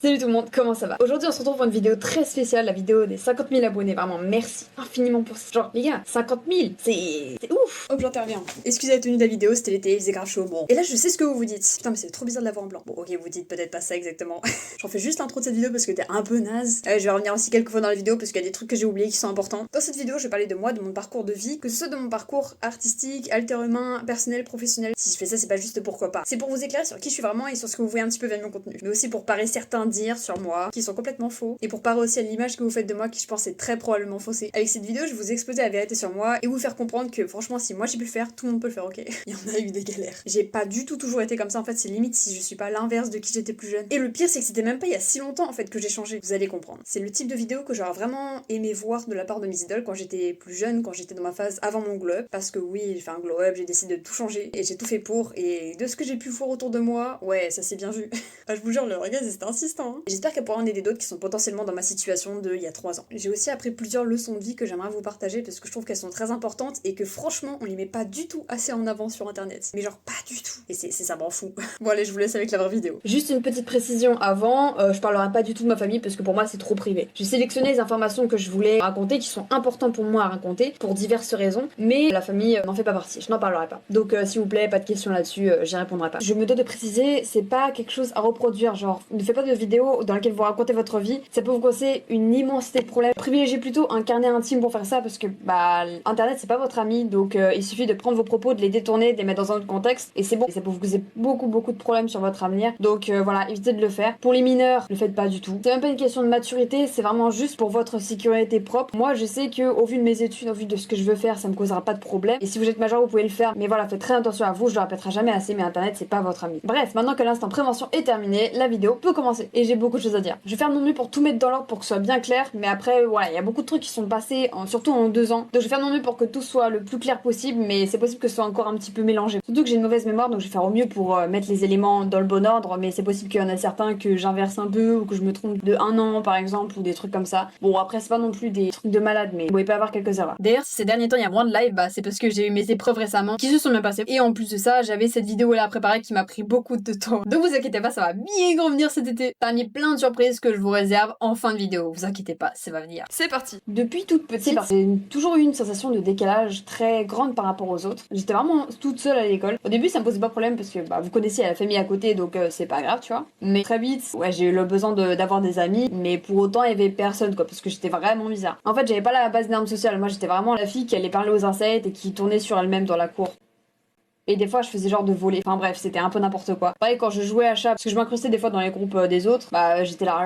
Salut tout le monde, comment ça va? Aujourd'hui on se retrouve pour une vidéo très spéciale, la vidéo des 50 000 abonnés. Vraiment merci infiniment pour ce genre. Les gars, 50 000, c'est ouf! Hop, j'interviens. Excusez la tenue de la vidéo, c'était l'été, il faisait grave chaud. Bon. Et là, je sais ce que vous vous dites. Putain, mais c'est trop bizarre de l'avoir en blanc. Bon, ok, vous dites peut-être pas ça exactement. J'en fais juste l'intro de cette vidéo parce que t'es un peu naze. Je vais revenir aussi quelques fois dans la vidéo parce qu'il y a des trucs que j'ai oubliés qui sont importants. Dans cette vidéo, je vais parler de moi, de mon parcours de vie, que ce soit de mon parcours artistique, alter-humain, personnel, professionnel. Si je fais ça, c'est pas juste pourquoi pas. C'est pour vous éclairer sur qui je suis vraiment et sur ce que vous voyez un petit peu vers mon contenu. Mais aussi pour parer certains dires sur moi qui sont complètement faux. Et pour parer aussi à l'image que vous faites de moi qui je pense est très probablement faussée. Avec cette vidéo, je vais vous exposer la vérité sur moi et vous faire comprendre que franchement, si moi j'ai pu le faire, tout le monde peut le faire, ok. Il y en a eu des galères. J'ai pas du tout toujours été comme ça, en fait, c'est limite si je suis pas l'inverse de qui j'étais plus jeune. Et le pire, c'est que c'était même pas il y a si longtemps en fait que j'ai changé. Vous allez comprendre. C'est le type de vidéo que j'aurais vraiment aimé voir de la part de mes idoles quand j'étais plus jeune, quand j'étais dans ma phase avant mon glow up. Parce que oui, j'ai fait un glow up, j'ai décidé de tout changer et j'ai tout fait pour. Et de ce que j'ai pu voir autour de moi, ouais, ça s'est bien vu. Ah, je vous jure, le regard, c'était insistant. Hein. J'espère qu'elle pourra en aider d'autres qui sont potentiellement dans ma situation de il y a 3 ans. J'ai aussi appris plusieurs leçons de vie que j'aimerais vous partager parce que je trouve qu'elles sont très importantes et que franchement, on les met pas du tout assez en avant sur internet. Mais genre pas du tout. Et c'est ça m'en fout. Bon allez, je vous laisse avec la vraie vidéo. Juste une petite précision avant, je parlerai pas du tout de ma famille parce que pour moi c'est trop privé. J'ai sélectionné les informations que je voulais raconter qui sont importantes pour moi à raconter pour diverses raisons, mais la famille n'en fait pas partie, je n'en parlerai pas. Donc s'il vous plaît, pas de questions là-dessus, j'y répondrai pas. Je me dois de préciser, c'est pas quelque chose à reproduire, genre ne faites pas de vidéo dans laquelle vous racontez votre vie, ça peut vous causer une immensité de problèmes. Privilégiez plutôt un carnet intime pour faire ça parce que bah internet c'est pas votre ami, donc il suffit de prendre vos propos, de les détourner, de les mettre dans un autre contexte et c'est bon. Et ça peut vous causer beaucoup de problèmes sur votre avenir, donc voilà, évitez de le faire. Pour les mineurs, le faites pas du tout. C'est même pas une question de maturité, c'est vraiment juste pour votre sécurité propre. Moi je sais que au vu de mes études, au vu de ce que je veux faire, ça me causera pas de problème. Et si vous êtes majeur, vous pouvez le faire, mais voilà, faites très attention à vous, je le répéterai jamais assez, mais internet c'est pas votre ami. Bref, maintenant que l'instant prévention est terminé, la vidéo peut commencer. Et j'ai beaucoup de choses à dire. Je vais faire mon mieux pour tout mettre dans l'ordre pour que ce soit bien clair, mais après voilà, il y a beaucoup de trucs qui sont passés, surtout en 2 ans. Donc je vais faire mon mieux pour que tout soit le plus clair possible, mais c'est possible que ce soit encore un petit peu mélangé. Surtout que j'ai une mauvaise mémoire, donc je vais faire au mieux pour mettre les éléments dans le bon ordre, mais c'est possible qu'il y en a certains que j'inverse un peu, ou que je me trompe de 1 an par exemple, ou des trucs comme ça. Bon après c'est pas non plus des trucs de malade, mais vous pouvez pas avoir quelques erreurs. D'ailleurs si ces derniers temps il y a moins de live, bah c'est parce que j'ai eu mes épreuves récemment qui se sont bien passées. Et en plus de ça, j'avais cette vidéo là à préparer qui m'a pris beaucoup de temps. Donc vous inquiétez pas, ça va bien revenir cet été. Parmi plein de surprises que je vous réserve en fin de vidéo. Vous inquiétez pas, ça va venir. C'est parti. Depuis toute petite, j'ai toujours eu une sensation de décalage très grande par rapport aux autres. J'étais vraiment toute seule à l'école. Au début, ça me posait pas de problème parce que bah, vous connaissez la famille à côté, donc c'est pas grave, tu vois. Mais très vite, ouais, j'ai eu le besoin d'avoir des amis, mais pour autant, il y avait personne, quoi, parce que j'étais vraiment bizarre. En fait, j'avais pas la base norme sociale. Moi, j'étais vraiment la fille qui allait parler aux insectes et qui tournait sur elle-même dans la cour. Et des fois, je faisais genre de voler. Enfin bref, c'était un peu n'importe quoi. Pareil, quand je jouais à chat, parce que je m'incrustais des fois dans les groupes des autres, bah j'étais là.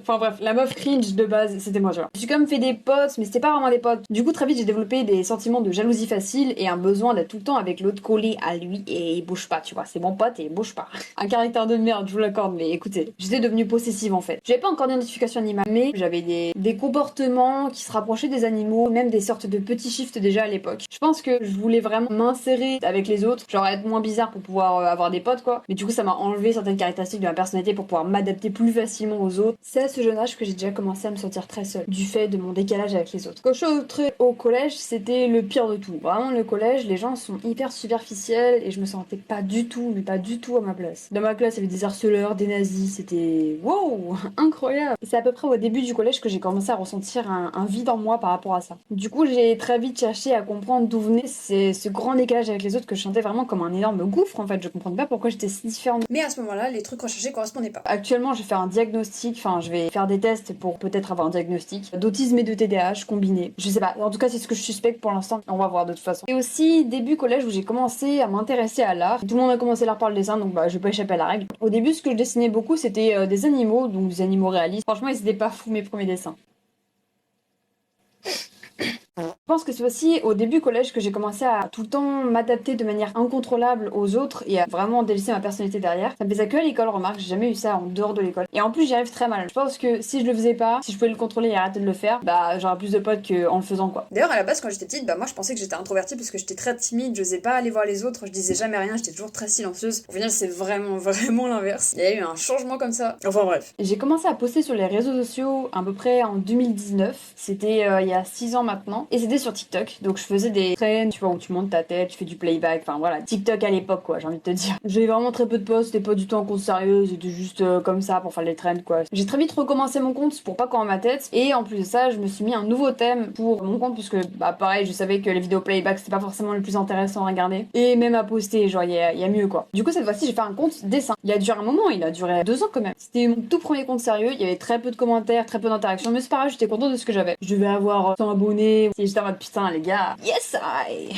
Enfin bref, la meuf cringe de base, c'était moi, genre. J'ai quand même fait des potes, mais c'était pas vraiment des potes. Du coup, très vite, j'ai développé des sentiments de jalousie facile et un besoin d'être tout le temps avec l'autre collé à lui et il bouge pas, tu vois. C'est mon pote et il bouge pas. Un caractère de merde, je vous l'accorde, mais écoutez, j'étais devenue possessive en fait. J'avais pas encore d'identification animale, mais j'avais des comportements qui se rapprochaient des animaux, même des sortes de petits shifts déjà à l'époque. Je pense que je voulais vraiment m'insérer avec les autres, genre être moins bizarre pour pouvoir avoir des potes quoi. Mais du coup ça m'a enlevé certaines caractéristiques de ma personnalité pour pouvoir m'adapter plus facilement aux autres. C'est à ce jeune âge que j'ai déjà commencé à me sentir très seule, du fait de mon décalage avec les autres. Quand je suis entrée au collège, c'était le pire de tout. Vraiment le collège, les gens sont hyper superficiels et je me sentais pas du tout, mais pas du tout à ma place. Dans ma classe il y avait des harceleurs, des nazis, c'était wow, incroyable. Et c'est à peu près au début du collège que j'ai commencé à ressentir un vide en moi par rapport à ça. Du coup j'ai très vite cherché à comprendre d'où venait ce grand décalage avec les autres que je sentais vraiment comme un énorme gouffre en fait. Je comprenais pas pourquoi j'étais si différente. Mais à ce moment-là, les trucs recherchés correspondaient pas. Actuellement, je vais faire un diagnostic, enfin, je vais faire des tests pour peut-être avoir un diagnostic d'autisme et de TDAH combiné. Je sais pas, en tout cas, c'est ce que je suspecte pour l'instant, on va voir de toute façon. Et aussi, début collège où j'ai commencé à m'intéresser à l'art. Tout le monde a commencé l'art par le dessin, donc bah, je vais pas échapper à la règle. Au début, ce que je dessinais beaucoup, c'était des animaux, donc des animaux réalistes. Franchement, ils étaient pas fous mes premiers dessins. Je pense que c'est aussi au début collège que j'ai commencé à tout le temps m'adapter de manière incontrôlable aux autres et à vraiment délaisser ma personnalité derrière. Ça me faisait que à l'école, remarque, j'ai jamais eu ça en dehors de l'école. Et en plus j'y arrive très mal. Je pense que si je le faisais pas, si je pouvais le contrôler et arrêter de le faire, bah j'aurais plus de potes qu'en le faisant quoi. D'ailleurs, à la base, quand j'étais petite, bah moi je pensais que j'étais introvertie parce que j'étais très timide, j'osais pas aller voir les autres, je disais jamais rien, j'étais toujours très silencieuse. Au final, c'est vraiment l'inverse. Il y a eu un changement comme ça. Enfin bref. J'ai commencé à poster sur les réseaux sociaux à peu près en 2019. C'était il y a 6 ans maintenant. Et c'est C'était sur TikTok, donc je faisais des trends, tu vois, où tu montes ta tête, tu fais du playback, enfin voilà, TikTok à l'époque quoi, j'ai envie de te dire. J'avais vraiment très peu de posts, c'était pas du tout un compte sérieux, c'était juste comme ça pour faire les trends quoi. J'ai très vite recommencé mon compte pour pas qu'on ma tête, et en plus de ça, je me suis mis un nouveau thème pour mon compte, puisque bah pareil, je savais que les vidéos playback c'était pas forcément le plus intéressant à regarder, et même à poster, genre y a mieux quoi. Du coup cette fois-ci j'ai fait un compte dessin. Il a duré un moment, il a duré 2 ans quand même. C'était mon tout premier compte sérieux, il y avait très peu de commentaires, très peu d'interactions, mais c'est pas grave, j'étais contente de ce que j'avais. Je devais avoir 100 abonnés, et j'étais en mode putain les gars, yes I.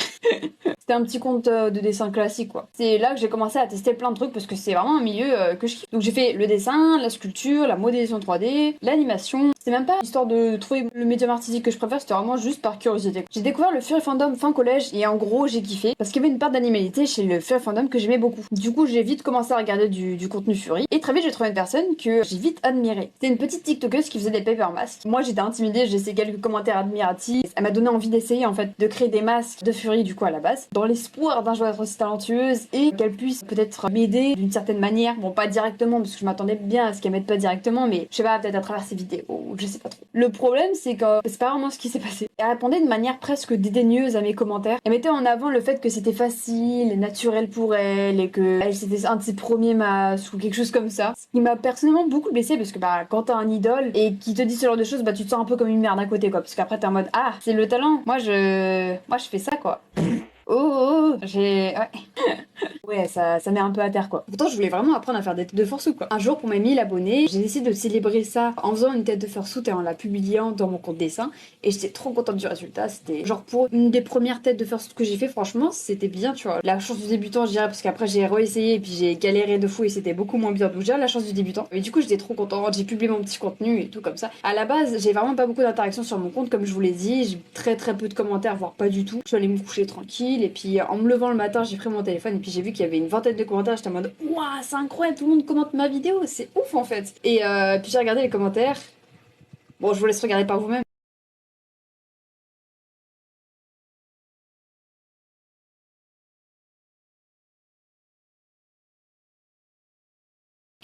C'était un petit compte de dessin classique quoi. C'est là que j'ai commencé à tester plein de trucs parce que c'est vraiment un milieu que je kiffe. Donc j'ai fait le dessin, la sculpture, la modélisation 3D, l'animation. C'est même pas histoire de trouver le médium artistique que je préfère, c'était vraiment juste par curiosité. J'ai découvert le Furry Fandom fin collège et en gros j'ai kiffé parce qu'il y avait une part d'animalité chez le Furry Fandom que j'aimais beaucoup. Du coup j'ai vite commencé à regarder du contenu Furry et très vite j'ai trouvé une personne que j'ai vite admirée. C'était une petite TikTokeuse qui faisait des paper masks. Moi j'étais intimidée, j'ai laissé quelques commentaires admiratifs. Elle m'a donné envie d'essayer en fait de créer des masques de Furry du coup à la base, dans l'espoir d'un jour d'être aussi talentueuse et qu'elle puisse peut-être m'aider d'une certaine manière. Bon pas directement parce que je m'attendais bien à ce qu'elle m'aide pas directement, mais je sais pas, peut-être à travers ses vidéos, je sais pas trop. Le problème c'est que c'est pas vraiment ce qui s'est passé. Elle répondait de manière presque dédaigneuse à mes commentaires. Elle mettait en avant le fait que c'était facile et naturel pour elle et que c'était un de ses premiers masques ou quelque chose comme ça. Ce qui m'a personnellement beaucoup blessée parce que bah quand t'as un idole et qui te dit ce genre de choses, bah tu te sens un peu comme une merde à côté quoi, parce qu'après t'es en mode ah c'est le talent, moi je fais ça quoi. J'ai... Ouais. Ouais, ça met un peu à terre quoi. Pourtant, je voulais vraiment apprendre à faire des têtes de fursuit quoi. Un jour, pour mes 1000 abonnés, j'ai décidé de célébrer ça en faisant une tête de fursuit et en la publiant dans mon compte dessin. Et j'étais trop contente du résultat. C'était genre pour une des premières têtes de fursuit que j'ai fait, franchement, c'était bien, tu vois. La chance du débutant, je dirais, parce qu'après j'ai réessayé et puis j'ai galéré de fou et c'était beaucoup moins bien. Donc, je dirais la chance du débutant. Et du coup, j'étais trop contente. J'ai publié mon petit contenu et tout comme ça. À la base, j'ai vraiment pas beaucoup d'interactions sur mon compte, comme je vous l'ai dit. J'ai très peu de commentaires, voire pas du tout. Je suis allée me coucher tranquille et puis en me levant le matin, j'ai pris mon téléphone et puis j'ai vu qu'il y avait une vingtaine de commentaires. J'étais en mode waouh, c'est incroyable, tout le monde commente ma vidéo, c'est ouf en fait. Et puis j'ai regardé les commentaires. Bon, je vous laisse regarder par vous-même.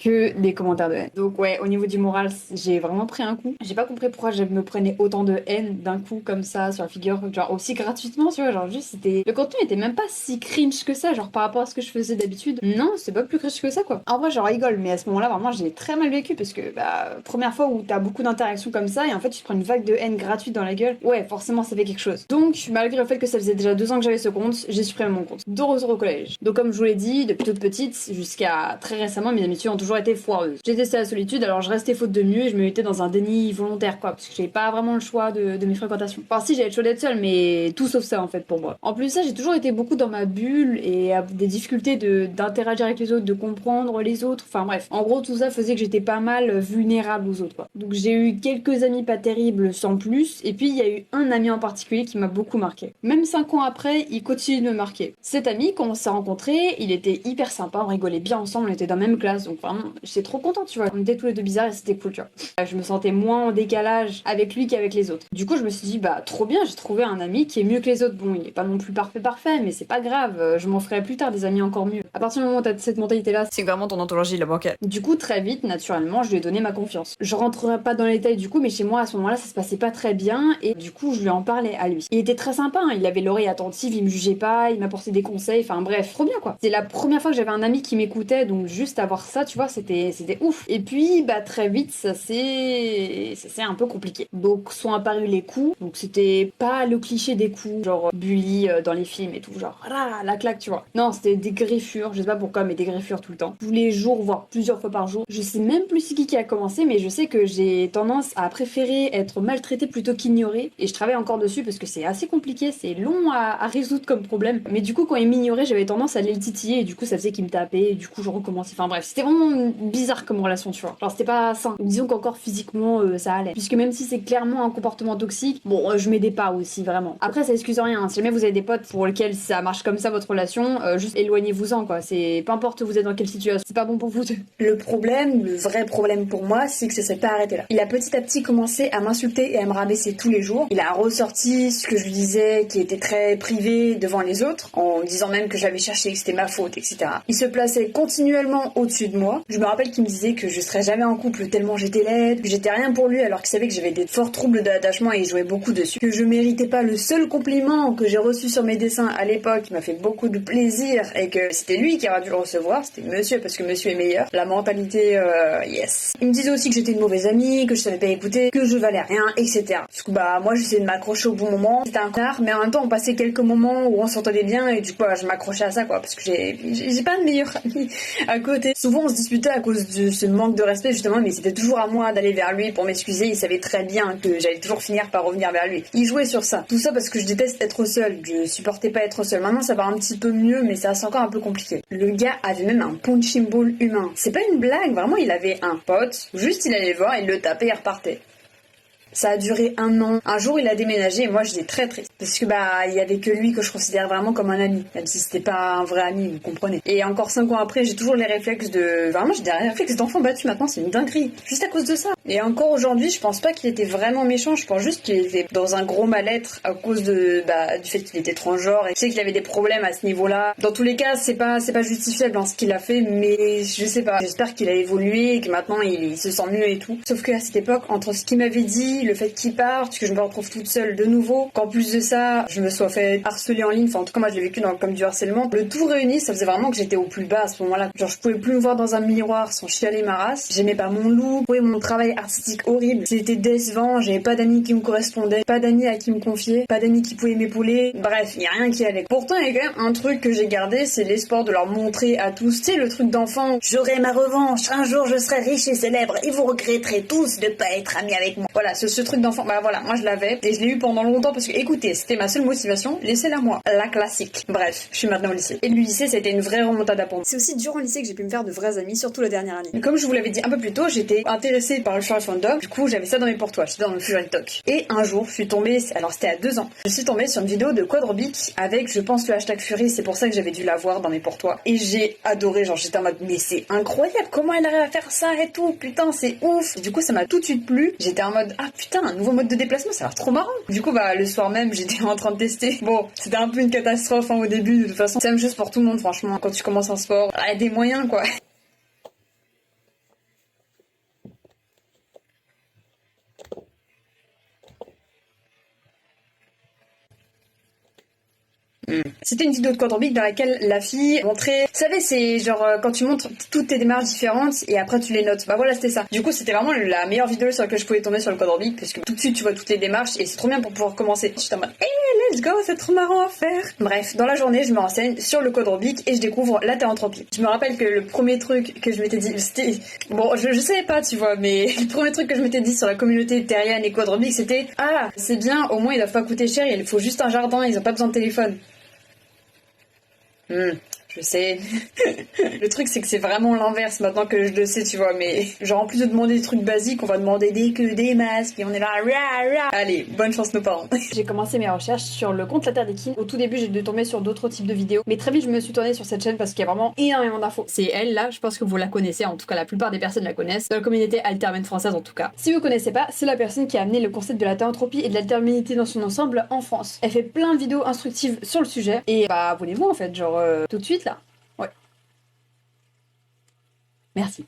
Que des commentaires de haine. Donc ouais, au niveau du moral, j'ai vraiment pris un coup. J'ai pas compris pourquoi je me prenais autant de haine d'un coup comme ça sur la figure, genre aussi gratuitement, tu vois, genre juste c'était... Le contenu était même pas si cringe que ça, genre par rapport à ce que je faisais d'habitude. Non, c'est pas plus cringe que ça quoi. En vrai, j'en rigole, mais à ce moment-là, vraiment, j'ai très mal vécu parce que, bah, première fois où t'as beaucoup d'interactions comme ça et en fait, tu te prends une vague de haine gratuite dans la gueule, ouais, forcément, ça fait quelque chose. Donc, malgré le fait que ça faisait déjà 2 ans que j'avais ce compte, j'ai supprimé mon compte. De retour au collège. Donc, comme je vous l'ai dit, depuis toute petite jusqu'à très récemment, mes amitiés ont toujours été foireuses. J'ai testé la solitude, alors je restais faute de mieux et je me mettais dans un déni volontaire, quoi, parce que j'avais pas vraiment le choix de mes fréquentations. Enfin, si, j'avais le choix d'être seule, mais tout sauf ça, en fait, pour moi. En plus de ça, j'ai toujours été beaucoup dans ma bulle et des difficultés d'interagir avec les autres, de comprendre les autres. Enfin, bref. En gros, tout ça faisait que j'étais pas mal vulnérable aux autres, quoi. Donc, j'ai eu quelques amis pas terribles sans plus, et puis il y a eu un ami en particulier qui m'a beaucoup marqué. Même 5 ans après, il continue de me marquer. Cet ami, quand on s'est rencontrés, il était hyper sympa, on rigolait bien ensemble, on était dans la même classe, donc vraiment, j'étais trop contente, tu vois. On était tous les deux bizarres et c'était cool, tu vois. Je me sentais moins en décalage avec lui qu'avec les autres. Du coup, je me suis dit, bah, trop bien, j'ai trouvé un ami qui est mieux que les autres. Bon, il est pas non plus parfait, mais c'est pas grave, je m'en ferai plus tard des amis encore mieux. À partir du moment où t'as cette mentalité-là, c'est que vraiment ton entourage, il est bancal. Du coup, très vite, naturellement, je lui ai donné ma confiance. Je rentrerai pas dans les détails du coup, mais chez moi, à ce moment-là, ça se passait pas très bien, et du coup, je lui en parlais à lui. Il était très sympa, hein, il avait l'oreille attentive, il me jugeait pas, il m'apportait des conseils, enfin bref, trop bien quoi. C'est la première fois que j'avais un ami qui m'écoutait, donc juste avoir ça, tu vois, c'était ouf. Et puis, bah, très vite, ça s'est un peu compliqué. Donc, sont apparus les coups, donc c'était pas le cliché des coups, genre bully dans les films et tout, genre, ah, la claque, tu vois. Non, c'était des griffures, je sais pas pourquoi, mais des griffures tout le temps. Tous les jours, voire plusieurs fois par jour. Je sais même plus c'est qui a commencé, mais je sais que j'ai tendance à préférer être maltraitée plutôt qu'ignorée, et je travaille encore dessus parce que c'est assez compliqué, c'est long à résoudre comme problème. Mais du coup, quand il m'ignorait, j'avais tendance à aller le titiller, et du coup, ça faisait qu'il me tapait, et du coup, je recommençais. Enfin bref, c'était vraiment bizarre comme relation, tu vois. Genre, c'était pas sain. Disons qu'encore physiquement, ça allait. Puisque même si c'est clairement un comportement toxique, bon, je m'aidais pas aussi, vraiment. Après, ça excuse rien, hein. Si jamais vous avez des potes pour lesquels ça marche comme ça, votre relation, juste éloignez-vous-en, quoi. C'est... Peu importe vous êtes dans quelle situation, c'est pas bon pour vous deux. Le problème, le vrai problème pour moi, c'est que ça s'est pas arrêté là. Il a petit à petit commencé à m'insulter et à me rabaisser tous les jours. Il a ressorti ce que je lui disais qui était très privé devant les autres, en disant même que j'avais cherché, que c'était ma faute, etc. Il se plaçait continuellement au-dessus de moi, Je me rappelle qu'il me disait que je serais jamais en couple tellement j'étais laide, que j'étais rien pour lui alors qu'il savait que j'avais des forts troubles d'attachement et il jouait beaucoup dessus, que je méritais pas le seul compliment que j'ai reçu sur mes dessins à l'époque qui m'a fait beaucoup de plaisir et que c'était lui qui aurait dû le recevoir, c'était monsieur parce que monsieur est meilleur. La mentalité, yes. Il me disait aussi que j'étais une mauvaise amie, que je savais pas écouter, que je valais rien, etc. Parce que moi j'essayais de m'accrocher au bon moment, c'était un connard, mais en même temps on passait quelques moments où on s'entendait bien et du coup je m'accrochais à ça quoi, parce que j'ai pas de meilleur ami à côté. Souvent on se disputait à cause de ce manque de respect justement, mais c'était toujours à moi d'aller vers lui pour m'excuser, il savait très bien que j'allais toujours finir par revenir vers lui. Il jouait sur ça. Tout ça parce que je déteste être seule, je supportais pas être seule. Maintenant ça va un petit peu mieux, mais ça reste encore un peu compliqué. Le gars avait même un punching ball humain. C'est pas une blague, vraiment il avait un pote, juste il allait le voir, il le tapait et il repartait. Ça a duré 1 an. Un jour, il a déménagé et moi, j'étais très triste. Parce que, il y avait que lui que je considère vraiment comme un ami. Même si c'était pas un vrai ami, vous comprenez. Et encore 5 ans après, j'ai toujours les réflexes de... Vraiment, j'ai des réflexes d'enfant battu maintenant, c'est une dinguerie. Juste à cause de ça. Et encore aujourd'hui, je pense pas qu'il était vraiment méchant. Je pense juste qu'il était dans un gros mal-être à cause de, du fait qu'il était transgenre. Et je sais qu'il avait des problèmes à ce niveau-là. Dans tous les cas, c'est pas justifiable dans ce qu'il a fait, mais je sais pas. J'espère qu'il a évolué et que maintenant, il se sent mieux et tout. Sauf qu'à cette époque, entre ce qu'il m'avait dit, le fait qu'il parte, que je me retrouve toute seule de nouveau, qu'en plus de ça, je me sois fait harceler en ligne, enfin en tout cas moi je l'ai vécu comme du harcèlement, le tout réuni, ça faisait vraiment que j'étais au plus bas à ce moment-là. Genre je pouvais plus me voir dans un miroir sans chialer ma race, j'aimais pas mon look, mon travail artistique horrible, c'était décevant, j'avais pas d'amis qui me correspondaient, pas d'amis à qui me confier, pas d'amis qui pouvaient m'épauler, bref, y a rien qui allait. Pourtant il y a quand même un truc que j'ai gardé, c'est l'espoir de leur montrer à tous, tu sais le truc d'enfant, j'aurai ma revanche, un jour je serai riche et célèbre et vous regretterez tous de pas être amis avec moi. Voilà, ce truc d'enfant, voilà, moi je l'avais et je l'ai eu pendant longtemps parce que écoutez, c'était ma seule motivation, laissez-la moi, la classique. Bref, je suis maintenant au lycée. Et le lycée, ça a été une vraie remontada pour moi. C'est aussi durant le lycée que j'ai pu me faire de vrais amis, surtout la dernière année. Comme je vous l'avais dit un peu plus tôt, j'étais intéressée par le furry fandom, du coup j'avais ça dans mes porte-tois, j'étais dans le furry talk. Et un jour, je suis tombée, alors c'était à 2 ans, je suis tombée sur une vidéo de Quadrobic avec, je pense, le hashtag Fury, c'est pour ça que j'avais dû la voir dans mes porte-tois. Et j'ai adoré, genre j'étais en mode, mais c'est incroyable, comment elle arrive à faire ça et tout, putain, c'est ouf. Et du coup, ça m'a tout de suite plu, j'étais en mode, ah putain, un nouveau mode de déplacement, ça a l'air trop marrant. Du coup, le soir même, j'étais en train de tester. Bon, c'était un peu une catastrophe au début, de toute façon. C'est la même chose pour tout le monde, franchement. Quand tu commences un sport, il y a des moyens, quoi. C'était une vidéo de Quadrobic dans laquelle la fille montrait, vous savez, c'est genre quand tu montres toutes tes démarches différentes et après tu les notes. Voilà, c'était ça. Du coup, c'était vraiment la meilleure vidéo sur laquelle je pouvais tomber sur le Quadrobic parce que tout de suite tu vois toutes les démarches et c'est trop bien pour pouvoir commencer. J'étais en mode, hey, let's go, c'est trop marrant à faire. Bref, dans la journée, je me renseigne sur le Quadrobic et je découvre la théanthropie. Je me rappelle que le premier truc que je m'étais dit, c'était, bon, je savais pas, tu vois, mais le premier truc que je m'étais dit sur la communauté terrienne et Quadrobic, c'était, ah, c'est bien, au moins ils doivent pas coûter cher, il faut juste un jardin, ils ont pas besoin de téléphone. Je sais. Le truc, c'est que c'est vraiment l'inverse maintenant que je le sais, tu vois. Mais genre, en plus de demander des trucs basiques, on va demander des masques, et on est là, Allez, bonne chance nos parents. J'ai commencé mes recherches sur le compte La Terre des Kines. Au tout début, j'ai dû tomber sur d'autres types de vidéos. Mais très vite, je me suis tournée sur cette chaîne parce qu'il y a vraiment énormément d'infos. C'est elle, là, je pense que vous la connaissez. En tout cas, la plupart des personnes la connaissent. Dans la communauté altermène française, en tout cas. Si vous connaissez pas, c'est la personne qui a amené le concept de la théanthropie et de l'alterménité dans son ensemble en France. Elle fait plein de vidéos instructives sur le sujet. Et abonnez-vous, en fait, genre, tout de suite, là. Ouais. Merci.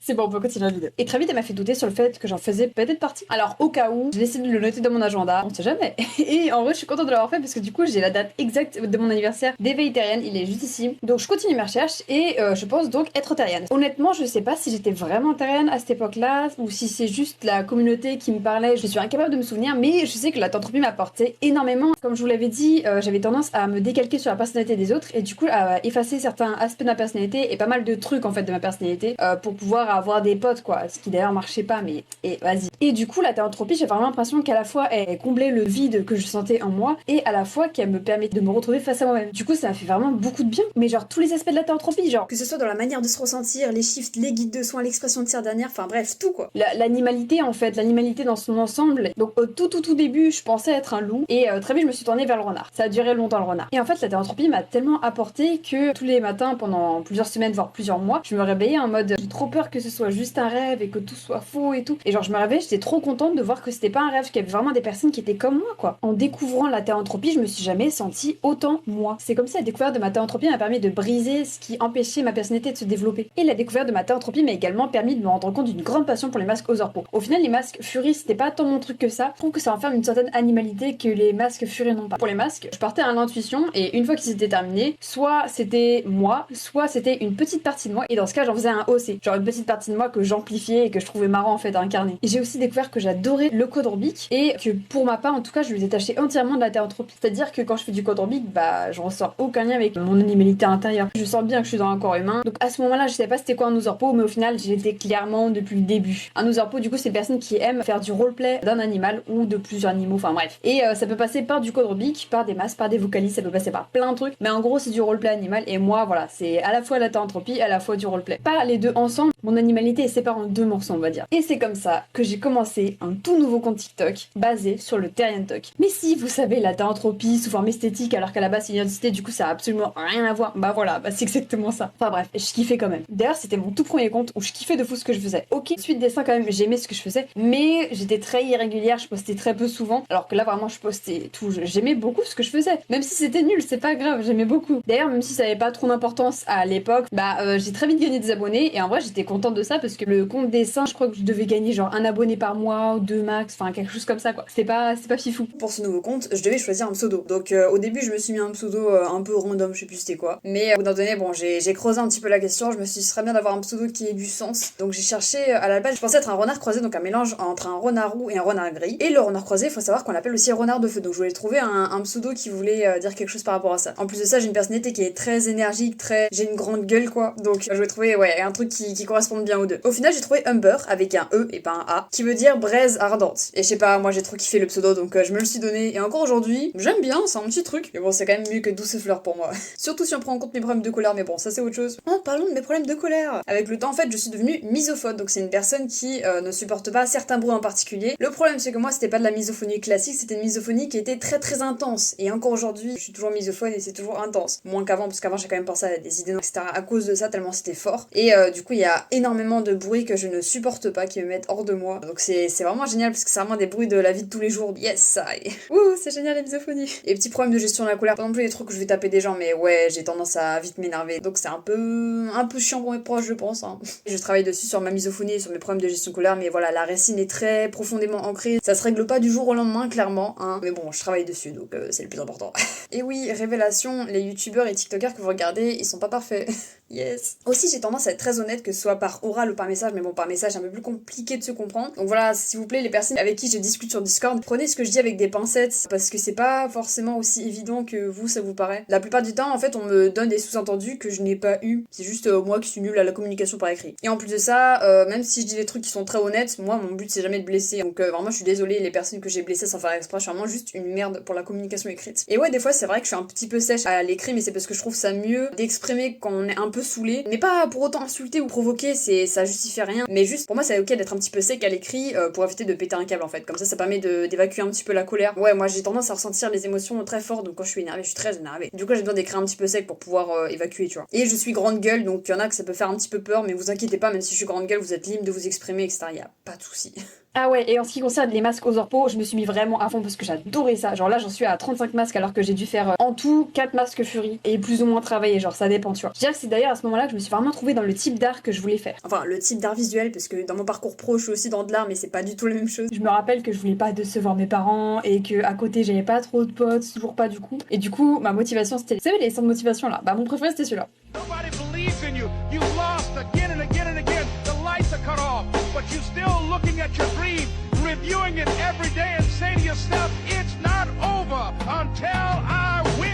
C'est bon, on peut continuer la vidéo. Et très vite, elle m'a fait douter sur le fait que j'en faisais peut-être partie. Alors, au cas où, j'ai décidé de le noter dans mon agenda, on sait jamais. Et en vrai, je suis contente de l'avoir fait parce que du coup, j'ai la date exacte de mon anniversaire d'éveil terrienne, il est juste ici. Donc, je continue mes recherches et je pense donc être terrienne. Honnêtement, je sais pas si j'étais vraiment terrienne à cette époque-là ou si c'est juste la communauté qui me parlait. Je suis incapable de me souvenir, mais je sais que la théanthropie m'apportait énormément. Comme je vous l'avais dit, j'avais tendance à me décalquer sur la personnalité des autres et du coup, à effacer certains aspects de ma personnalité et pas mal de trucs en fait de ma personnalité pour pouvoir avoir des potes quoi, ce qui d'ailleurs marchait pas mais vas-y. Et du coup la théanthropie j'ai vraiment l'impression qu'à la fois elle comblait le vide que je sentais en moi et à la fois qu'elle me permet de me retrouver face à moi-même. Du coup ça m'a fait vraiment beaucoup de bien, mais genre tous les aspects de la théanthropie, genre que ce soit dans la manière de se ressentir, les shifts, les guides de soins, l'expression de dernière, enfin bref, tout quoi. L'animalité en fait, l'animalité dans son ensemble. Donc au tout début je pensais être un loup et très vite je me suis tournée vers le renard. Ça a duré longtemps le renard. Et en fait la théanthropie m'a tellement apporté que tous les matins pendant plusieurs semaines voire plusieurs mois, je me réveillais en mode j'ai trop peur que ce soit juste un rêve et que tout soit faux et tout. Et genre je me réveillais, j'étais trop contente de voir que c'était pas un rêve, qu'il y avait vraiment des personnes qui étaient comme moi quoi. En découvrant la théanthropie, je me suis jamais sentie autant moi. C'est comme si la découverte de ma théanthropie m'a permis de briser ce qui empêchait ma personnalité de se développer. Et la découverte de ma théanthropie m'a également permis de me rendre compte d'une grande passion pour les masques Ozorpo. Au final, les masques Fury, c'était pas tant mon truc que ça. Je trouve que ça enferme une certaine animalité que les masques Fury n'ont pas. Pour les masques, je partais à l'intuition et une fois qu'ils étaient terminés, soit c'était moi, soit c'était une petite partie de moi et dans ce cas, j'en faisais un OC. Genre une petite partie de moi que j'amplifiais et que je trouvais marrant en fait à incarner. Et j'ai aussi découvert que j'adorais le code Rubik et que pour ma part, en tout cas, je lui détachais entièrement de la théanthropie. C'est-à-dire que quand je fais du code Rubik, bah, je ressens aucun lien avec mon animalité intérieure. Je sens bien que je suis dans un corps humain. Donc à ce moment-là, je savais pas c'était quoi un Ozorpo, mais au final, j'étais clairement depuis le début. Un Ozorpo, du coup, c'est une personne qui aime faire du roleplay d'un animal ou de plusieurs animaux, enfin bref. Et ça peut passer par du code Rubik, par des masques, par des vocalises, ça peut passer par plein de trucs. Mais en gros, c'est du roleplay animal et moi, voilà, c'est à la fois la théanthropie, à la fois du roleplay. Pas les deux ensemble, mon animalité est séparée en deux morceaux, on va dire. Et c'est comme ça que j'ai commencé un tout nouveau compte TikTok basé sur le Terrien Talk. Mais si vous savez la théanthropie sous forme esthétique alors qu'à la base c'est une identité, du coup ça a absolument rien à voir, bah voilà, bah c'est exactement ça. Enfin bref, je kiffais quand même. D'ailleurs c'était mon tout premier compte où je kiffais de fou ce que je faisais. Ok, suite dessin quand même, j'aimais ce que je faisais, mais j'étais très irrégulière, je postais très peu souvent, alors que là vraiment je postais tout, j'aimais beaucoup ce que je faisais. Même si c'était nul, c'est pas grave, j'aimais beaucoup. D'ailleurs même si ça avait pas trop d'importance à l'époque, bah j'ai très vite gagné des abonnés et en vrai j'étais contente de ça parce que le compte dessin, je crois que je devais gagner genre un abonné par mois ou deux max, enfin quelque chose comme ça quoi. C'est pas fifou. Pour ce nouveau compte, je devais choisir un pseudo. Donc au début, je me suis mis un pseudo un peu random, je sais plus c'était quoi. Mais au bout d'un donné, bon, j'ai creusé un petit peu la question, je me suis dit ce serait bien d'avoir un pseudo qui ait du sens. Donc j'ai cherché, à la base, je pensais être un renard croisé, donc un mélange entre un renard roux et un renard gris. Et le renard croisé, il faut savoir qu'on l'appelle aussi renard de feu. Donc je voulais trouver un pseudo qui voulait dire quelque chose par rapport à ça. En plus de ça, j'ai une personnalité qui est très énergique, j'ai une grande gueule quoi. Donc je voulais trouver un truc qui corresponde bien aux deux. Au final, j'ai trouvé Humber avec un E et pas un A, qui veut dire braise ardente. Et je sais pas, moi j'ai trop kiffé le pseudo, donc je me le suis donné. Et encore aujourd'hui, j'aime bien, c'est un petit truc. Mais bon, c'est quand même mieux que douce fleur pour moi. Surtout si on prend en compte mes problèmes de colère, mais bon, ça c'est autre chose. Oh, parlons de mes problèmes de colère. Avec le temps, en fait, je suis devenue misophone. Donc c'est une personne qui ne supporte pas certains bruits en particulier. Le problème, c'est que moi, c'était pas de la misophonie classique, c'était une misophonie qui était très très intense. Et encore aujourd'hui, je suis toujours misophone et c'est toujours intense. Moins qu'avant, parce qu'avant, j'ai quand même pensé à des idées, etc. à cause de ça, tellement c'était fort. Et du coup, il y a énormément de bruits que je ne supporte pas, qui me mettent hors de moi. Donc c'est vraiment génial, parce que c'est vraiment des bruits de la vie de tous les jours. Yes, I. Ouh, c'est génial la misophonie. Et petit problème de gestion de la colère, pas non plus les trucs où je vais taper des gens, mais ouais, j'ai tendance à vite m'énerver. Donc c'est un peu chiant pour mes proches, je pense. Hein. Je travaille dessus sur ma misophonie et sur mes problèmes de gestion de colère, mais voilà, la racine est très profondément ancrée. Ça se règle pas du jour au lendemain, clairement. Hein. Mais bon, je travaille dessus, donc c'est le plus important. Et oui, révélation, les youtubeurs et tiktokers que vous regardez, ils sont pas parfaits. Yes. Aussi, j'ai tendance à être très honnête, que ce soit par oral ou par message, mais bon, par message, c'est un peu plus compliqué de se comprendre. Donc voilà, s'il vous plaît, les personnes avec qui je discute sur Discord, prenez ce que je dis avec des pincettes, parce que c'est pas forcément aussi évident que vous, ça vous paraît. La plupart du temps, en fait, on me donne des sous-entendus que je n'ai pas eu. C'est juste moi qui suis nulle à la communication par écrit. Et en plus de ça, même si je dis des trucs qui sont très honnêtes, moi, mon but, c'est jamais de blesser. Donc vraiment, je suis désolée, les personnes que j'ai blessées sans faire exprès, je suis vraiment juste une merde pour la communication écrite. Et ouais, des fois, c'est vrai que je suis un petit peu sèche à l'écrit, mais c'est parce que je trouve ça mieux d'exprimer quand on est un peu saoulé, mais pas pour autant insulter ou provoquer, ça justifie rien, mais juste pour moi c'est ok d'être un petit peu sec à l'écrit pour éviter de péter un câble en fait, comme ça permet d'évacuer un petit peu la colère. Ouais, moi j'ai tendance à ressentir les émotions très fort, donc quand je suis énervée, je suis très énervée. Du coup j'ai besoin d'écrire un petit peu sec pour pouvoir évacuer, tu vois. Et je suis grande gueule, donc il y en a que ça peut faire un petit peu peur, mais vous inquiétez pas, même si je suis grande gueule, vous êtes libre de vous exprimer, etc. Y a pas de souci. Ah ouais, et en ce qui concerne les masques Ozorpo, je me suis mis vraiment à fond parce que j'adorais ça. Genre là, j'en suis à 35 masques alors que j'ai dû faire en tout 4 masques Fury et plus ou moins travailler, genre ça dépend, tu vois. Je dirais que c'est d'ailleurs à ce moment-là que je me suis vraiment trouvée dans le type d'art que je voulais faire. Enfin, le type d'art visuel, parce que dans mon parcours pro, je suis aussi dans de l'art, mais c'est pas du tout la même chose. Je me rappelle que je voulais pas décevoir mes parents et que à côté j'avais pas trop de potes, toujours pas du coup. Et du coup, ma motivation c'était, vous savez les centres de motivation là, bah mon préféré c'était celui-là. Nobody believes in you. You lost again and again and again. The lights are cut off, but you still looking at your dream, reviewing it every day and say to yourself, it's not over until I win.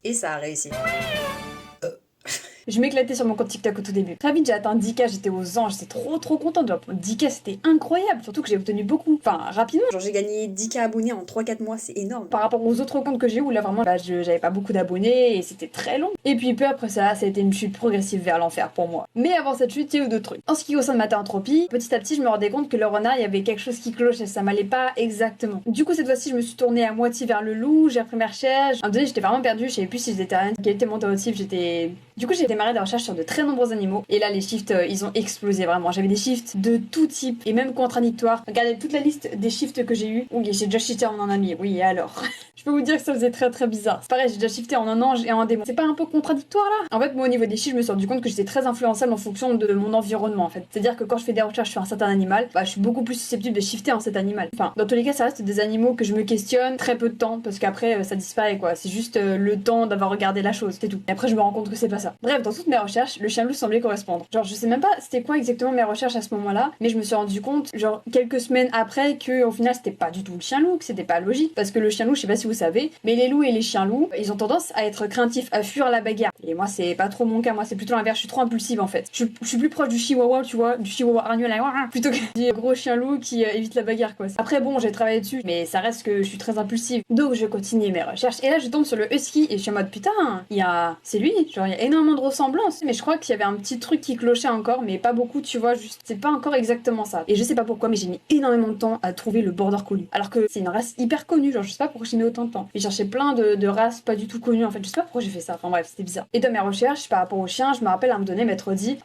Et ça a réussi. Je m'éclatais sur mon compte TikTok au tout début. Très vite, j'ai atteint 10K, j'étais aux anges, j'étais trop contente. Genre, 10K, c'était incroyable, surtout que j'ai obtenu beaucoup. Enfin, rapidement. Genre, j'ai gagné 10K abonnés en 3-4 mois, c'est énorme. Par rapport aux autres comptes que j'ai où là vraiment, bah, j'avais pas beaucoup d'abonnés et c'était très long. Et puis peu après ça a été une chute progressive vers l'enfer pour moi. Mais avant cette chute, il y a eu d'autres trucs. En ce qui concerne ma théanthropie, petit à petit, je me rendais compte que le renard, il y avait quelque chose qui clochait, ça m'allait pas exactement. Du coup, cette fois-ci, je me suis tournée à moitié vers le loup, j'ai repris mes recherches. À un moment donné, j'étais vraiment perdue, je savais plus si j'étais rien, quel était mon motif, j'étais Du coup, j'ai démarré des recherches sur de très nombreux animaux. Et là, les shifts, ils ont explosé vraiment. J'avais des shifts de tout type et même contradictoires. Regardez toute la liste des shifts que j'ai eu. Oui, j'ai déjà shifté en un ami. Oui, alors. Je peux vous dire que ça faisait très très bizarre. C'est pareil, j'ai déjà shifté en un ange et en un démon. C'est pas un peu contradictoire là? En fait, moi au niveau des shifts, je me suis rendu compte que j'étais très influençable en fonction de mon environnement en fait. C'est-à-dire que quand je fais des recherches sur un certain animal, bah je suis beaucoup plus susceptible de shifter en cet animal. Enfin, dans tous les cas, ça reste des animaux que je me questionne très peu de temps parce qu'après ça disparaît quoi. C'est juste le temps d'avoir regardé la chose, c'est tout. Et après, je me rends compte que c'est pas ça. Bref, dans toutes mes recherches, le chien loup semblait correspondre. Genre, je sais même pas c'était quoi exactement mes recherches à ce moment-là, mais je me suis rendu compte, genre quelques semaines après, que au final c'était pas du tout le chien loup, que c'était pas logique parce que le chien loup, je sais pas si vous savez, mais les loups et les chiens loups, ils ont tendance à être craintifs, à fuir la bagarre. Et moi, c'est pas trop mon cas, moi, c'est plutôt l'inverse, je suis trop impulsive en fait. Je suis plus proche du chihuahua, tu vois, du chihuahua hargneux là, plutôt que du gros chien loup qui évite la bagarre quoi. Après, bon, j'ai travaillé dessus, mais ça reste que je suis très impulsive. Donc, je continue mes recherches. Et là, je tombe sur le husky et je suis en mode putain, c'est lui, genre, il y a énormément de ressemblances. Mais je crois qu'il y avait un petit truc qui clochait encore, mais pas beaucoup, tu vois, juste, c'est pas encore exactement ça. Et je sais pas pourquoi, mais j'ai mis énormément de temps à trouver le border collie. Alors que c'est une race hyper connue, genre, je sais pas pourquoi j'ai mis autant de temps. J'ai cherché plein de races pas du tout connues en fait, je sais pas pourquoi j'ai fait ça, enfin bref, c'était bizarre. Et dans mes recherches par rapport aux chiens, je me rappelle à un moment donné m'être dit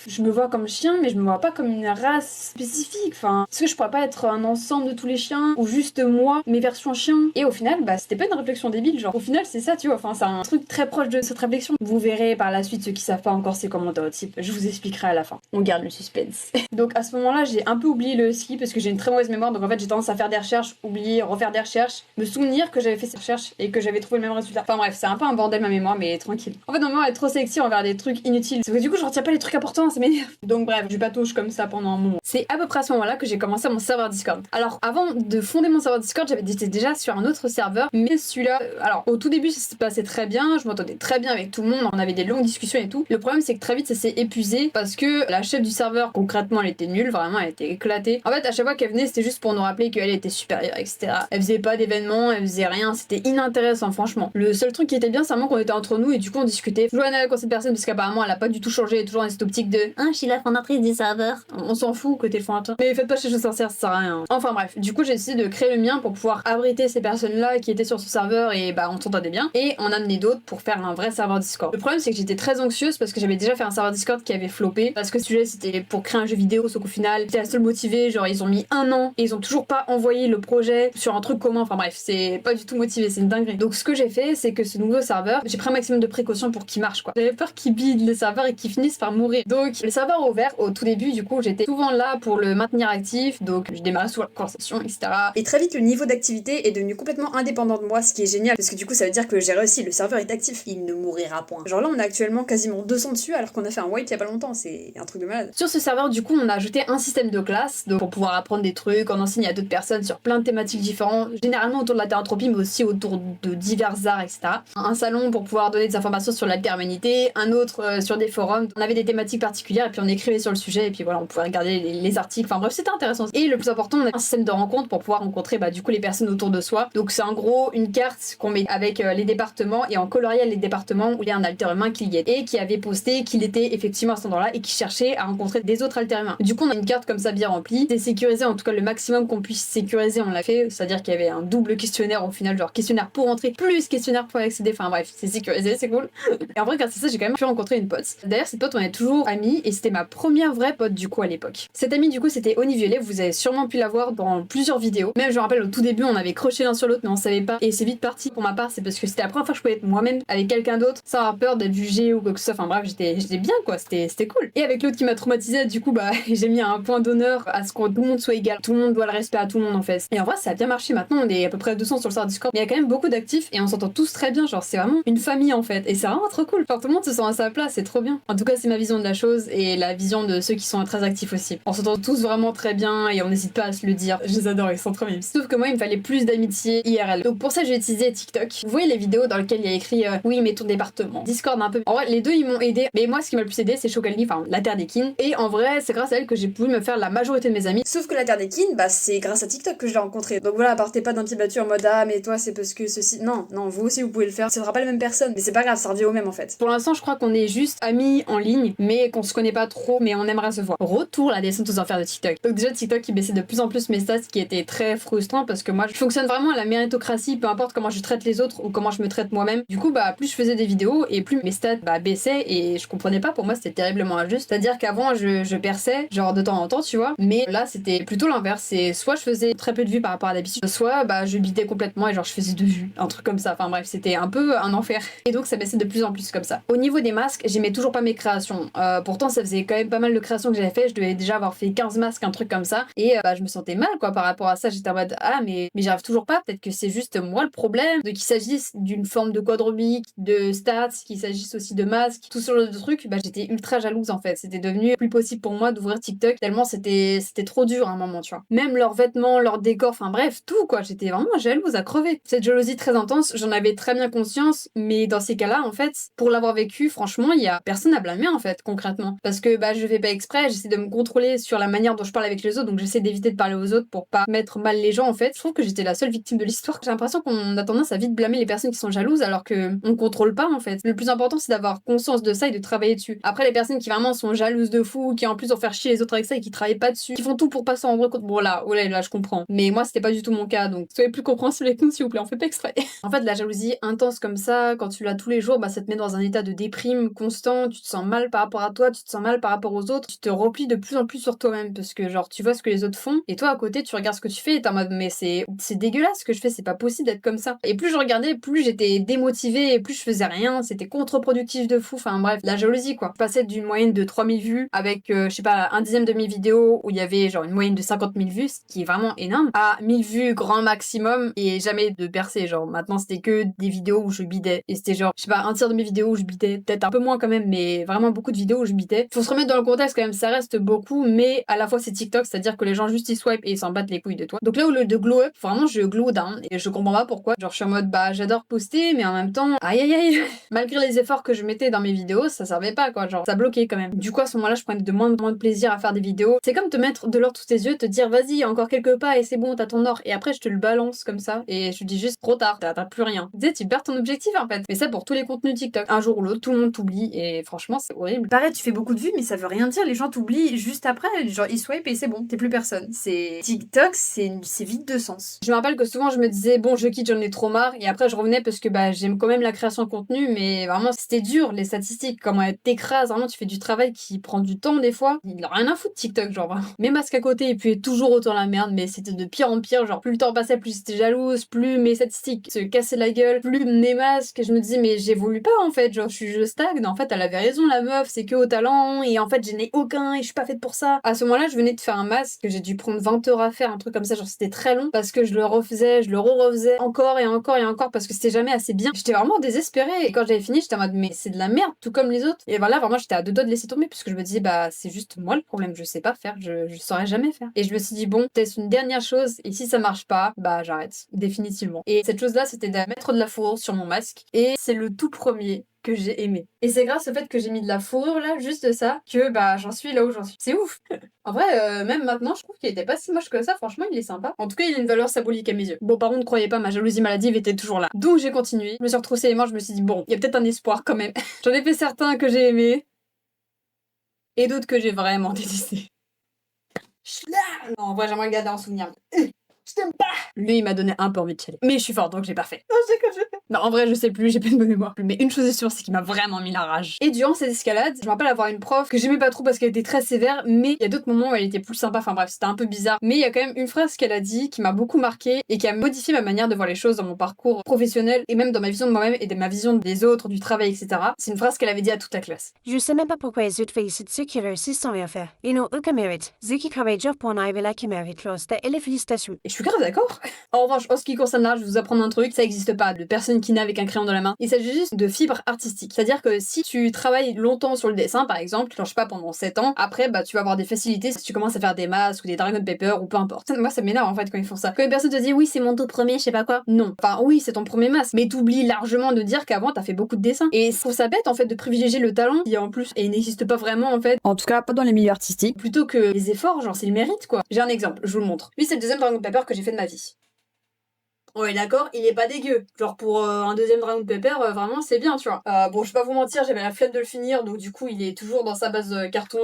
je me vois comme chien mais je me vois pas comme une race spécifique, enfin est-ce que je pourrais pas être un ensemble de tous les chiens ou juste moi, mes versions chiens? Et au final bah c'était pas une réflexion débile, genre au final c'est ça tu vois, enfin c'est un truc très proche de cette réflexion. Vous verrez par la suite ceux qui savent pas encore c'est comment stéréotype, je vous expliquerai à la fin, on garde le suspense. Donc à ce moment là j'ai un peu oublié le ski parce que j'ai une très mauvaise mémoire, donc en fait j'ai tendance à faire des recherches, oublier, refaire des recherches, me souvenir que j'avais fait ces recherches et que j'avais trouvé le même résultat. Enfin bref, c'est un peu un bordel ma mémoire, mais tranquille. En fait, ma mémoire est trop sélective envers des trucs inutiles. Parce que du coup, je retiens pas les trucs importants, ça m'énerve. Donc bref, je patauge comme ça pendant un moment. C'est à peu près à ce moment-là que j'ai commencé mon serveur Discord. Alors, avant de fonder mon serveur Discord, j'étais déjà sur un autre serveur, mais celui-là, alors au tout début, ça se passait très bien, je m'entendais très bien avec tout le monde, on avait des longues discussions et tout. Le problème, c'est que très vite, ça s'est épuisé parce que la chef du serveur, concrètement, elle était nulle, vraiment, elle était éclatée. En fait, à chaque fois qu'elle venait, c'était juste pour nous rappeler qu'elle était supérieure, etc. Elle faisait pas d'événements, elle faisait rien, c'était inintéressant, franchement. Le seul truc qui était bien, c'est vraiment qu'on était entre nous et du coup on discutait. Je jouais avec cette personne parce qu'apparemment elle a pas du tout changé, elle est toujours dans cette optique de je suis la fondatrice du serveur. On s'en fout côté le fondateur. Mais faites pas chez choses sincères, ça sert à rien. Enfin bref, du coup j'ai décidé de créer le mien pour pouvoir abriter ces personnes-là qui étaient sur ce serveur et bah on s'entendait bien. Et en amener d'autres pour faire un vrai serveur Discord. Le problème c'est que j'étais très anxieuse parce que j'avais déjà fait un serveur Discord qui avait floppé. Parce que ce sujet c'était pour créer un jeu vidéo, sauf qu'au final j'étais la seule motivée. Genre ils ont mis 1 an et ils ont toujours pas envoyé le projet sur un truc commun. Enfin bref, c'est pas du tout motivé, c'est une dinguerie. Donc ce que j'ai fait, c'est que ce nouveau serveur, j'ai pris un maximum de précautions pour qu'il marche quoi. J'avais peur qu'il bide le serveur et qu'il finisse par mourir. Donc le serveur ouvert au tout début, du coup j'étais souvent là pour le maintenir actif, donc je démarrais sous la conversation, etc. Et très vite le niveau d'activité est devenu complètement indépendant de moi, ce qui est génial, parce que du coup ça veut dire que j'ai réussi, le serveur est actif, il ne mourira point. Genre là on a actuellement quasiment 200 dessus alors qu'on a fait un wipe il y a pas longtemps, c'est un truc de malade. Sur ce serveur du coup on a ajouté un système de classe, donc pour pouvoir apprendre des trucs, on enseigne à d'autres personnes sur plein de thématiques différentes, généralement autour de la théranthropie mais aussi autour de divers arts, etc. Un salon pour pouvoir donner des informations sur l'alterhumanité, un autre sur des forums, on avait des thématiques particulières et puis on écrivait sur le sujet et puis voilà on pouvait regarder les articles, enfin bref c'était intéressant. Et le plus important on a un système de rencontre pour pouvoir rencontrer du coup les personnes autour de soi, donc c'est en gros une carte qu'on met avec les départements et en coloriel les départements où il y a un alter humain qui y est et qui avait posté qu'il était effectivement à cet endroit là et qui cherchait à rencontrer des autres alter humains. Du coup on a une carte comme ça bien remplie, c'est sécurisé, en tout cas le maximum qu'on puisse sécuriser on l'a fait, c'est à dire qu'il y avait un double questionnaire au final, genre questionnaire pour entrer plus questionnaire pour accéder, enfin bref c'est sécurisé, c'est cool. Et en vrai grâce à ça j'ai quand même pu rencontrer une pote. D'ailleurs cette pote on est toujours amis et c'était ma première vraie pote du coup à l'époque. Cette amie du coup c'était Oni Violet, vous avez sûrement pu la voir dans plusieurs vidéos. Même je me rappelle au tout début on avait croché l'un sur l'autre mais on savait pas et c'est vite parti. Pour ma part c'est parce que c'était la première fois que je pouvais être moi-même avec quelqu'un d'autre sans avoir peur d'être jugée ou quoi que ce soit, enfin bref j'étais bien quoi, c'était cool. Et avec l'autre qui m'a traumatisée du coup j'ai mis un point d'honneur à ce que tout le monde soit égal, tout le monde doit le respect à tout le monde en fait. Et en vrai ça a bien marché, maintenant on est à peu près 200 sur le serveur Discord mais il y a quand même beaucoup d'actifs et on s'entend tous très bien, genre c'est vraiment une famille en fait et c'est vraiment trop cool. Genre tout le monde se sent à sa place, c'est trop bien. En tout cas c'est ma vision de la chose et la vision de ceux qui sont très actifs aussi. On s'entend tous vraiment très bien et on n'hésite pas à se le dire. Je les adore, ils sont trop mimes. Sauf que moi il me fallait plus d'amitié IRL. Donc pour ça j'ai utilisé TikTok. Vous voyez les vidéos dans lesquelles il y a écrit oui mais ton département. Discord un peu. En vrai les deux ils m'ont aidé mais moi ce qui m'a le plus aidé c'est Chokalni, enfin la Terre des Kines. Et en vrai c'est grâce à elle que j'ai pu me faire la majorité de mes amis. Sauf que la Terre des Kines, c'est grâce à TikTok que je l'ai rencontré. Donc voilà, partez pas d'un pied battu en mode ah mais toi c'est parce que ceci. Non, vous aussi vous pouvez le faire. Ce sera pas la même personne, mais c'est pas grave, ça revient au même en fait. Pour l'instant je crois qu'on est juste amis en ligne mais qu'on se connaît pas trop mais on aimerait se voir. Retour la descente aux enfers de TikTok. Donc déjà TikTok qui baissait de plus en plus mes stats, ce qui était très frustrant parce que moi je fonctionne vraiment à la méritocratie, peu importe comment je traite les autres ou comment je me traite moi-même. Du coup plus je faisais des vidéos et plus, mes stats baissaient et je comprenais pas, pour moi c'était terriblement injuste. C'est-à-dire qu'avant je perçais, genre de temps en temps, tu vois, mais là c'était plutôt l'inverse. C'est soit je faisais très peu de vues par rapport à d'habitude, soit je bidais complètement et genre je faisais 2 vues, un truc comme ça. Enfin bref, c'était un peu un enfer. Et donc ça baissait de plus en plus comme ça. Au niveau des masques, j'aimais toujours pas mes créations. Pourtant ça faisait quand même pas mal de créations que j'avais fait. Je devais déjà avoir fait 15 masques, un truc comme ça. Et je me sentais mal quoi par rapport à ça. J'étais en mode mais j'arrive toujours pas. Peut-être que c'est juste moi le problème. Qu'il s'agisse d'une forme de quadrobique, de stats, qu'il s'agisse aussi de masques, tout ce genre de trucs, j'étais ultra jalouse en fait. C'était devenu plus possible pour moi d'ouvrir TikTok tellement c'était trop dur à un moment, tu vois. Même leurs vêtements, leurs décors, enfin bref, tout quoi. J'étais vraiment jalouse à crever. Cette jalousie très intense, j'en avais très bien conscience, mais dans ces cas-là, en fait, pour l'avoir vécu, franchement, il y a personne à blâmer en fait, concrètement. Parce que je fais pas exprès, j'essaie de me contrôler sur la manière dont je parle avec les autres, donc j'essaie d'éviter de parler aux autres pour pas mettre mal les gens en fait. Je trouve que j'étais la seule victime de l'histoire. J'ai l'impression qu'on a tendance à vite blâmer les personnes qui sont jalouses alors que on contrôle pas en fait. Le plus important c'est d'avoir conscience de ça et de travailler dessus. Après les personnes qui vraiment sont jalouses de fou, qui en plus vont faire chier les autres avec ça et qui travaillent pas dessus, qui font tout pour pas s'en rendre compte. Bon là je comprends. Mais moi c'était pas du tout mon cas, donc soyez plus compréhensibles avec nous s'il vous plaît, on fait pas exprès. En fait la jalousie intense comme ça, quand tu l'as tous les jours, ça te met dans un état de déprime constant, tu te sens mal par rapport à toi, tu te sens mal par rapport aux autres, tu te replies de plus en plus sur toi-même parce que genre tu vois ce que les autres font et toi à côté tu regardes ce que tu fais et t'es en mode mais c'est dégueulasse ce que je fais, c'est pas possible d'être comme ça. Et plus je regardais, plus j'étais démotivée et plus je faisais rien, c'était contre-productif de fou, enfin bref, la jalousie quoi. Je passais d'une moyenne de 3000 vues avec je sais pas un dixième de mes vidéos où il y avait genre une moyenne de 50 000 vues, ce qui est vraiment énorme, à 1000 vues grand maximum et jamais de percée. Genre maintenant c'était que des vidéos où je bidais et c'était genre je sais pas un tiers de mes vidéos où je bidais, peut-être un peu moins quand même, mais vraiment beaucoup de vidéos où je bidais. Faut se remettre dans le contexte quand même, ça reste beaucoup, mais à la fois c'est TikTok, c'est-à-dire que les gens juste ils swipe et ils s'en battent les couilles de toi. Donc là au lieu de glow up, vraiment je glow down et je comprends pas pourquoi. Genre je suis en mode j'adore poster mais en même temps aïe aïe aïe malgré les efforts que je mettais dans mes vidéos ça servait pas quoi, genre ça bloquait quand même. Du coup à ce moment là je prenais de moins de plaisir à faire des vidéos. C'est comme te mettre de l'or sous tes yeux, te dire vas-y encore quelques pas et c'est bon t'as ton or et après je te le balance comme ça et je te dis juste trop tard, t'as plus rien. Tu sais tu perds ton objectif en fait. Mais ça pour tous les contenus TikTok. Un jour ou l'autre tout le monde t'oublie et franchement c'est horrible. Pareil tu fais beaucoup de vues mais ça veut rien dire, les gens t'oublient juste après, genre ils swipe et c'est bon, t'es plus personne. C'est TikTok, c'est vide de sens. Je me rappelle que souvent je me disais bon je quitte, j'en ai trop marre et après je revenais parce que j'aime quand même la création de contenu mais vraiment c'était dur les statistiques, comment elles t'écrasent, vraiment tu fais du travail qui prend du temps des fois. Il a rien à foutre TikTok genre vraiment. Mes masques à côté et puis toujours autant la merde mais c'était de pire en pire, genre plus le temps passait plus j'étais jalouse, plus mes statistiques se cassaient la gueule, plus mes masques et je me disais mais j'évolue pas en fait, genre je stagne. En fait elle avait raison la meuf, c'est que au talent et en fait je n'ai aucun et je suis pas faite pour ça. À ce moment-là je venais de faire un masque que j'ai dû prendre 20 heures à faire, un truc comme ça, genre c'était très long parce que je le refaisais, je le refaisais encore et encore et encore parce que c'était jamais assez bien. J'étais vraiment désespérée et quand j'avais fini j'étais en mode mais c'est de la merde tout comme les autres. Et voilà vraiment j'étais à deux doigts de laisser tomber parce que je me disais c'est juste moi le problème, je sais pas faire, je saurais jamais faire. Et je me suis dit bon teste une dernière chose et si ça marche pas j'arrête définitivement. Et cette chose là c'était de mettre de la fourrure sur mon masque et c'est le tout premier que j'ai aimé. Et c'est grâce au fait que j'ai mis de la fourrure là, juste ça, que j'en suis là où j'en suis. C'est ouf. En vrai, même maintenant, je trouve qu'il était pas si moche que ça, franchement, il est sympa. En tout cas, il a une valeur symbolique à mes yeux. Bon, par contre, croyez pas, ma jalousie maladive était toujours là. Donc j'ai continué, je me suis retroussé les manches, je me suis dit, bon, il y a peut-être un espoir quand même. J'en ai fait certains que j'ai aimés, et d'autres que j'ai vraiment détestés. Non, en vrai, j'aimerais le garder en souvenir. Je t'aime pas. Lui, il m'a donné un peu envie de chialer. Mais je suis forte, donc j'ai pas fait. Non, je sais que j'ai fait. Non, en vrai, je sais plus, j'ai pas de bonne mémoire. Mais une chose est sûre, c'est qu'il m'a vraiment mis la rage. Et durant cette escalade, je me rappelle avoir une prof que j'aimais pas trop parce qu'elle était très sévère, mais il y a d'autres moments où elle était plus sympa. Enfin bref, c'était un peu bizarre. Mais il y a quand même une phrase qu'elle a dit qui m'a beaucoup marquée et qui a modifié ma manière de voir les choses dans mon parcours professionnel et même dans ma vision de moi-même et de ma vision des autres, du travail, etc. C'est une phrase qu'elle avait dit à toute la classe. Je sais même pas pourquoi les autres félicite ceux qui réussissent sans rien faire. Ils n'ont aucun mérite. Ceux qui travaillent dur pour en arriver là qui méritent le respect et les félicitations. Et je suis grave d'accord. En revanche, en ce qui concerne l'art, je vais vous apprendre un truc, ça existe pas de personne qui naît avec un crayon dans la main. Il s'agit juste de fibre artistique. C'est-à-dire que si tu travailles longtemps sur le dessin, par exemple, genre je sais pas, pendant 7 ans, après tu vas avoir des facilités si tu commences à faire des masques ou des dragon paper ou peu importe. Moi ça m'énerve en fait quand ils font ça. Quand une personne te dit oui c'est mon tout premier, je sais pas quoi. Non. Enfin oui c'est ton premier masque, mais t'oublies largement de dire qu'avant t'as fait beaucoup de dessins. Et je trouve ça bête en fait de privilégier le talent qui en plus et n'existe pas vraiment en fait. En tout cas pas dans les milieux artistiques. Plutôt que les efforts, genre c'est le mérite quoi. J'ai un exemple, je vous le montre. Lui c'est le deuxième dragon paper que j'ai fait de ma vie. Ouais, d'accord, il est pas dégueu. Genre pour un deuxième Dragon Pepper, vraiment c'est bien, tu vois. Bon, je vais pas vous mentir, j'avais la flemme de le finir, donc du coup il est toujours dans sa base carton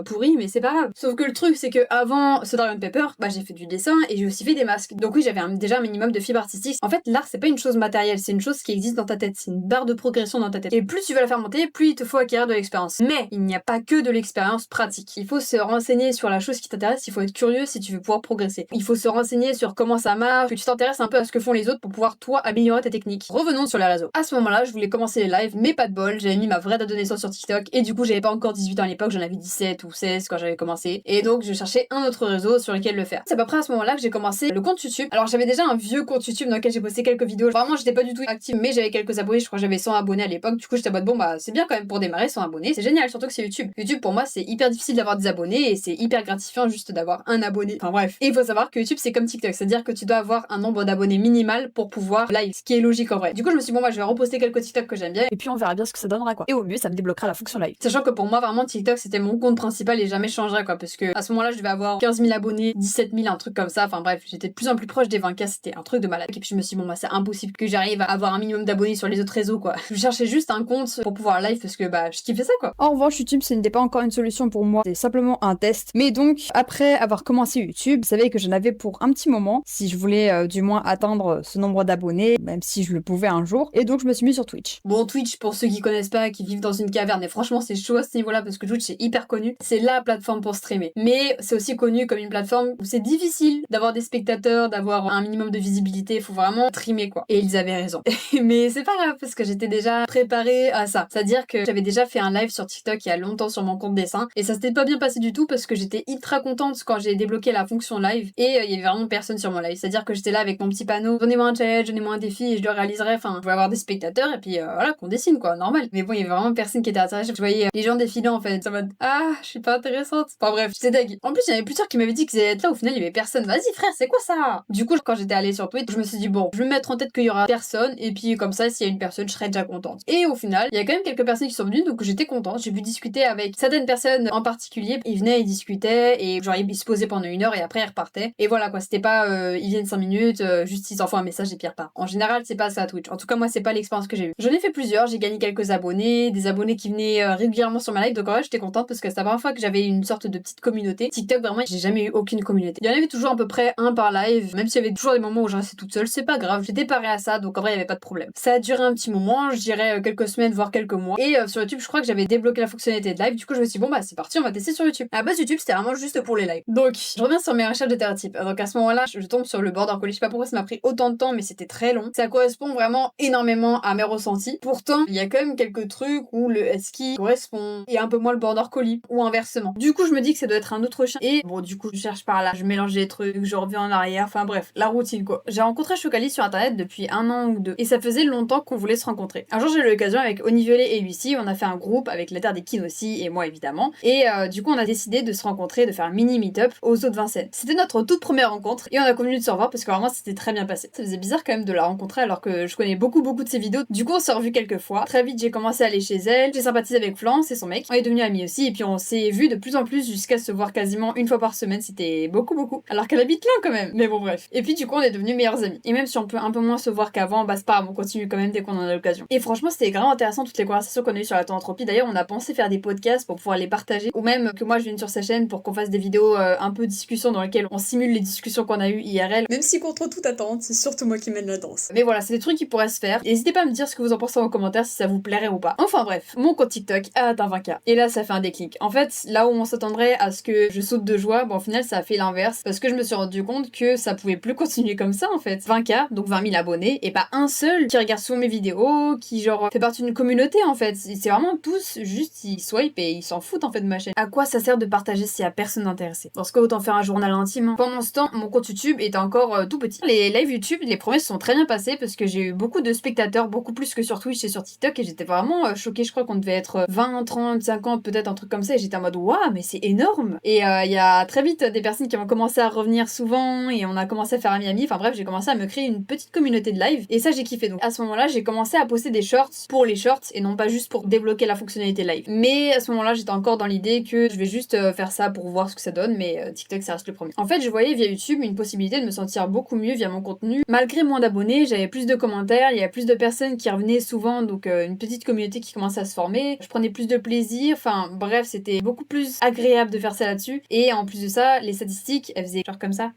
pourri, mais c'est pas grave. Sauf que le truc, c'est que avant ce Dragon Pepper, bah j'ai fait du dessin et j'ai aussi fait des masques. Donc oui, j'avais déjà un minimum de fibre artistique. En fait, l'art c'est pas une chose matérielle, c'est une chose qui existe dans ta tête, c'est une barre de progression dans ta tête. Et plus tu vas la faire monter, plus il te faut acquérir de l'expérience. Mais il n'y a pas que de l'expérience pratique. Il faut se renseigner sur la chose qui t'intéresse, il faut être curieux si tu veux pouvoir progresser. Il faut se renseigner sur comment ça marche, que tu t'intéresses un peu à ce que font les autres pour pouvoir toi améliorer tes techniques. Revenons sur les réseaux. À ce moment-là, je voulais commencer les lives, mais pas de bol, j'avais mis ma vraie date de naissance sur TikTok et du coup j'avais pas encore 18 ans à l'époque, j'en avais 17 ou 16 quand j'avais commencé. Et donc je cherchais un autre réseau sur lequel le faire. C'est à peu près à ce moment-là que j'ai commencé le compte YouTube. Alors j'avais déjà un vieux compte YouTube dans lequel j'ai posté quelques vidéos. Vraiment j'étais pas du tout active, mais j'avais quelques abonnés, je crois que j'avais 100 abonnés à l'époque. Du coup j'étais en mode bon bah c'est bien quand même pour démarrer 100 abonnés, c'est génial, surtout que c'est YouTube. YouTube pour moi c'est hyper difficile d'avoir des abonnés et c'est hyper gratifiant juste d'avoir un abonné. Enfin bref. Et il faut savoir que YouTube c'est comme TikTok, c'est-à-dire que tu dois avoir un nombre d'abonnés minimal pour pouvoir live, ce qui est logique en vrai. Du coup je me suis dit bon bah je vais reposter quelques TikTok que j'aime bien Et puis on verra bien ce que ça donnera quoi. Et au mieux ça me débloquera la fonction live. sachant que pour moi vraiment TikTok c'était mon compte principal et jamais changerait quoi, parce que à ce moment-là je devais avoir 15 000 abonnés, 17 000, un truc comme ça, enfin bref j'étais de plus en plus proche des 20K, c'était un truc de malade. Et puis je me suis dit bon bah c'est impossible que j'arrive à avoir un minimum d'abonnés sur les autres réseaux quoi. Je cherchais juste un compte pour pouvoir live parce que bah je kiffais ça quoi. En revanche, YouTube, ce n'était pas encore une solution pour moi, c'est simplement un test. Mais donc, après avoir commencé YouTube, je savais que j'en avais pour un petit moment, si je voulais du moins atteindre ce nombre d'abonnés, même si je le pouvais un jour. Et donc, je me suis mis sur Twitch. Bon, Twitch, pour ceux qui connaissent pas, qui vivent dans une caverne, et franchement c'est chaud à ce niveau-là parce que Twitch c'est hyper connu, c'est la plateforme pour streamer. Mais c'est aussi connu comme une plateforme où c'est difficile d'avoir des spectateurs, d'avoir un minimum de visibilité, faut vraiment streamer quoi. Et ils avaient raison. Mais c'est pas grave parce que j'étais déjà préparée à ça. C'est-à-dire que j'avais déjà fait un live sur TikTok il y a longtemps sur mon compte dessin et ça s'était pas bien passé du tout parce que j'étais ultra contente quand j'ai débloqué la fonction live et il y avait vraiment personne sur mon live. C'est-à-dire que j'étais là avec mon petit panneau, donnez-moi un challenge, donnez-moi un défi et je le réaliserai. Enfin, je voulais avoir des spectateurs et puis voilà, qu'on dessine quoi, normal. Mais bon, il y avait vraiment personne qui était intéressé. Je voyais les gens défiler en fait, en mode ah, je suis pas intéressante. Enfin bref, j'étais deg. En plus, il y en avait plusieurs qui m'avaient dit qu'ils allaient être là, au final, il y avait personne. Vas-y frère, c'est quoi ça? Du coup, quand j'étais allée sur Twitch, je me suis dit bon, je vais me mettre en tête qu'il y aura personne et puis comme ça, s'il y a une personne, je serai déjà contente. Et au final, il y a quand même quelques personnes qui sont venues, donc j'étais contente. J'ai pu discuter avec certaines personnes en particulier. Ils venaient, ils discutaient et genre ils se posaient pendant 1 heure et après ils repartaient. Et voilà quoi, c'était pas ils viennent 5 minutes, juste ils envoient un message et puis ils repartent. En général, c'est pas ça Twitch. En tout cas, moi, c'est pas l'expérience que j'ai eue. J'en ai fait plusieurs, j'ai gagné quelques abonnés, des abonnés qui venaient régulièrement sur ma live, donc en vrai, j'étais contente parce que c'était la première fois que j'avais une sorte de petite communauté. TikTok, vraiment, j'ai jamais eu aucune communauté. Il y en avait toujours à peu près un par live, même s'il y avait toujours des moments où je restais toute seule, c'est pas grave, j'étais parée à ça, donc en vrai, il y avait pas de problème. Ça a duré un petit moment, je dirais quelques semaines, voire quelques mois. Et sur YouTube, je crois que j'avais débloqué la fonctionnalité de live, du coup, je me suis dit, bon, bah, c'est parti, on va tester sur YouTube. À la base, YouTube, c'était vraiment juste pour les lives. Donc, je reviens sur mes recherches de stéréotypes. Donc, à ce moment-là, je tombe sur le border collie. Je sais pas pourquoi ça m'a pris autant de temps, mais c'était très long. Ça correspond vraiment énormément à mes ressentis. Pourtant, il y a quand même quelques trucs où le husky correspond et un peu moins le border collie, ou inversement. Du coup, je me dis que ça doit être un autre chien. Et bon, du coup, je cherche par là, je mélange des trucs, je reviens en arrière, enfin bref, la routine quoi. J'ai rencontré Chocali sur internet depuis 1 an ou 2, et ça faisait longtemps qu'on voulait se rencontrer. Un jour, j'ai eu l'occasion avec Oni Violet et Lucie, on a fait un groupe avec la Terre des Kin aussi, et moi évidemment. Et du coup, on a décidé de se rencontrer, de faire un mini meet-up aux eaux de Vincennes. C'était notre toute première rencontre, et on a convenu de se revoir parce que vraiment, c'était très bien passé. Ça faisait bizarre quand même de la rencontrer alors que je connais beaucoup de ses vidéos. Du coup, on s'est revus quelques fois. Très vite, j'ai commencé à aller chez elle, j'ai sympathisé avec Florence et son mec. On est devenus amis aussi, et puis on s'est vus de plus en plus jusqu'à se voir quasiment 1 fois par semaine. C'était beaucoup. Alors qu'elle habite loin quand même. Mais bon, bref. Et puis du coup, on est devenus meilleurs amis. Et même si on peut un peu moins se voir qu'avant, bah c'est pas grave, on continue quand même dès qu'on en a l'occasion. Et franchement, c'était vraiment intéressant toutes les conversations qu'on a eues sur la tanentropie. D'ailleurs, on a pensé faire des podcasts pour pouvoir les partager, ou même que moi je vienne sur sa chaîne pour qu'on fasse des vidéos un peu discussions dans lesquelles on simule les discussions qu'on a eues IRL. Même si contre toute attente, c'est surtout moi qui mène la danse. Mais voilà, c'est des trucs qui pourraient se faire. N'hésitez pas à me dire ce que vous en pensez en commentaire si ça vous plairait ou pas. Enfin bref, mon compte TikTok a atteint 20K. Et là, ça fait un déclic. En fait, là où on s'attendrait à ce que je saute de joie, bon, au final, ça a fait l'inverse. Parce que je me suis rendu compte que ça pouvait plus continuer comme ça en fait. 20K, donc 20 000 abonnés, et pas un seul qui regarde souvent mes vidéos, qui genre fait partie d'une communauté en fait. C'est vraiment tous juste ils swipe et ils s'en foutent en fait de ma chaîne. À quoi ça sert de partager s'il y a personne intéressé? Dans ce cas, autant faire un journal intime. Hein. Pendant ce temps, mon compte YouTube était encore tout petit. Les lives YouTube, les premiers se sont très bien passés parce que j'ai eu beaucoup de spectateurs, beaucoup plus que sur Twitch et sur TikTok, et j'étais vraiment choquée. Je crois qu'on devait être 20, 30, 50, peut-être un truc comme ça, et j'étais en mode waouh, mais c'est énorme. Et il y a très vite des personnes qui ont commencé à revenir souvent et on a commencé à faire ami. Enfin bref, j'ai commencé à me créer une petite communauté de live et ça j'ai kiffé. Donc à ce moment-là, j'ai commencé à poster des shorts pour les shorts et non pas juste pour débloquer la fonctionnalité live. Mais à ce moment-là, j'étais encore dans l'idée que je vais juste faire ça pour voir ce que ça donne, mais TikTok ça reste le premier. En fait, je voyais via YouTube une possibilité de me sentir beaucoup mieux via mon contenu. Malgré moins d'abonnés, j'avais plus de commentaires, il y a plus de personnes qui revenaient souvent, donc une petite communauté qui commençait à se former. Je prenais plus de plaisir, enfin bref, c'était beaucoup plus agréable de faire ça là-dessus. Et en plus de ça, les statistiques, elles faisaient genre comme ça.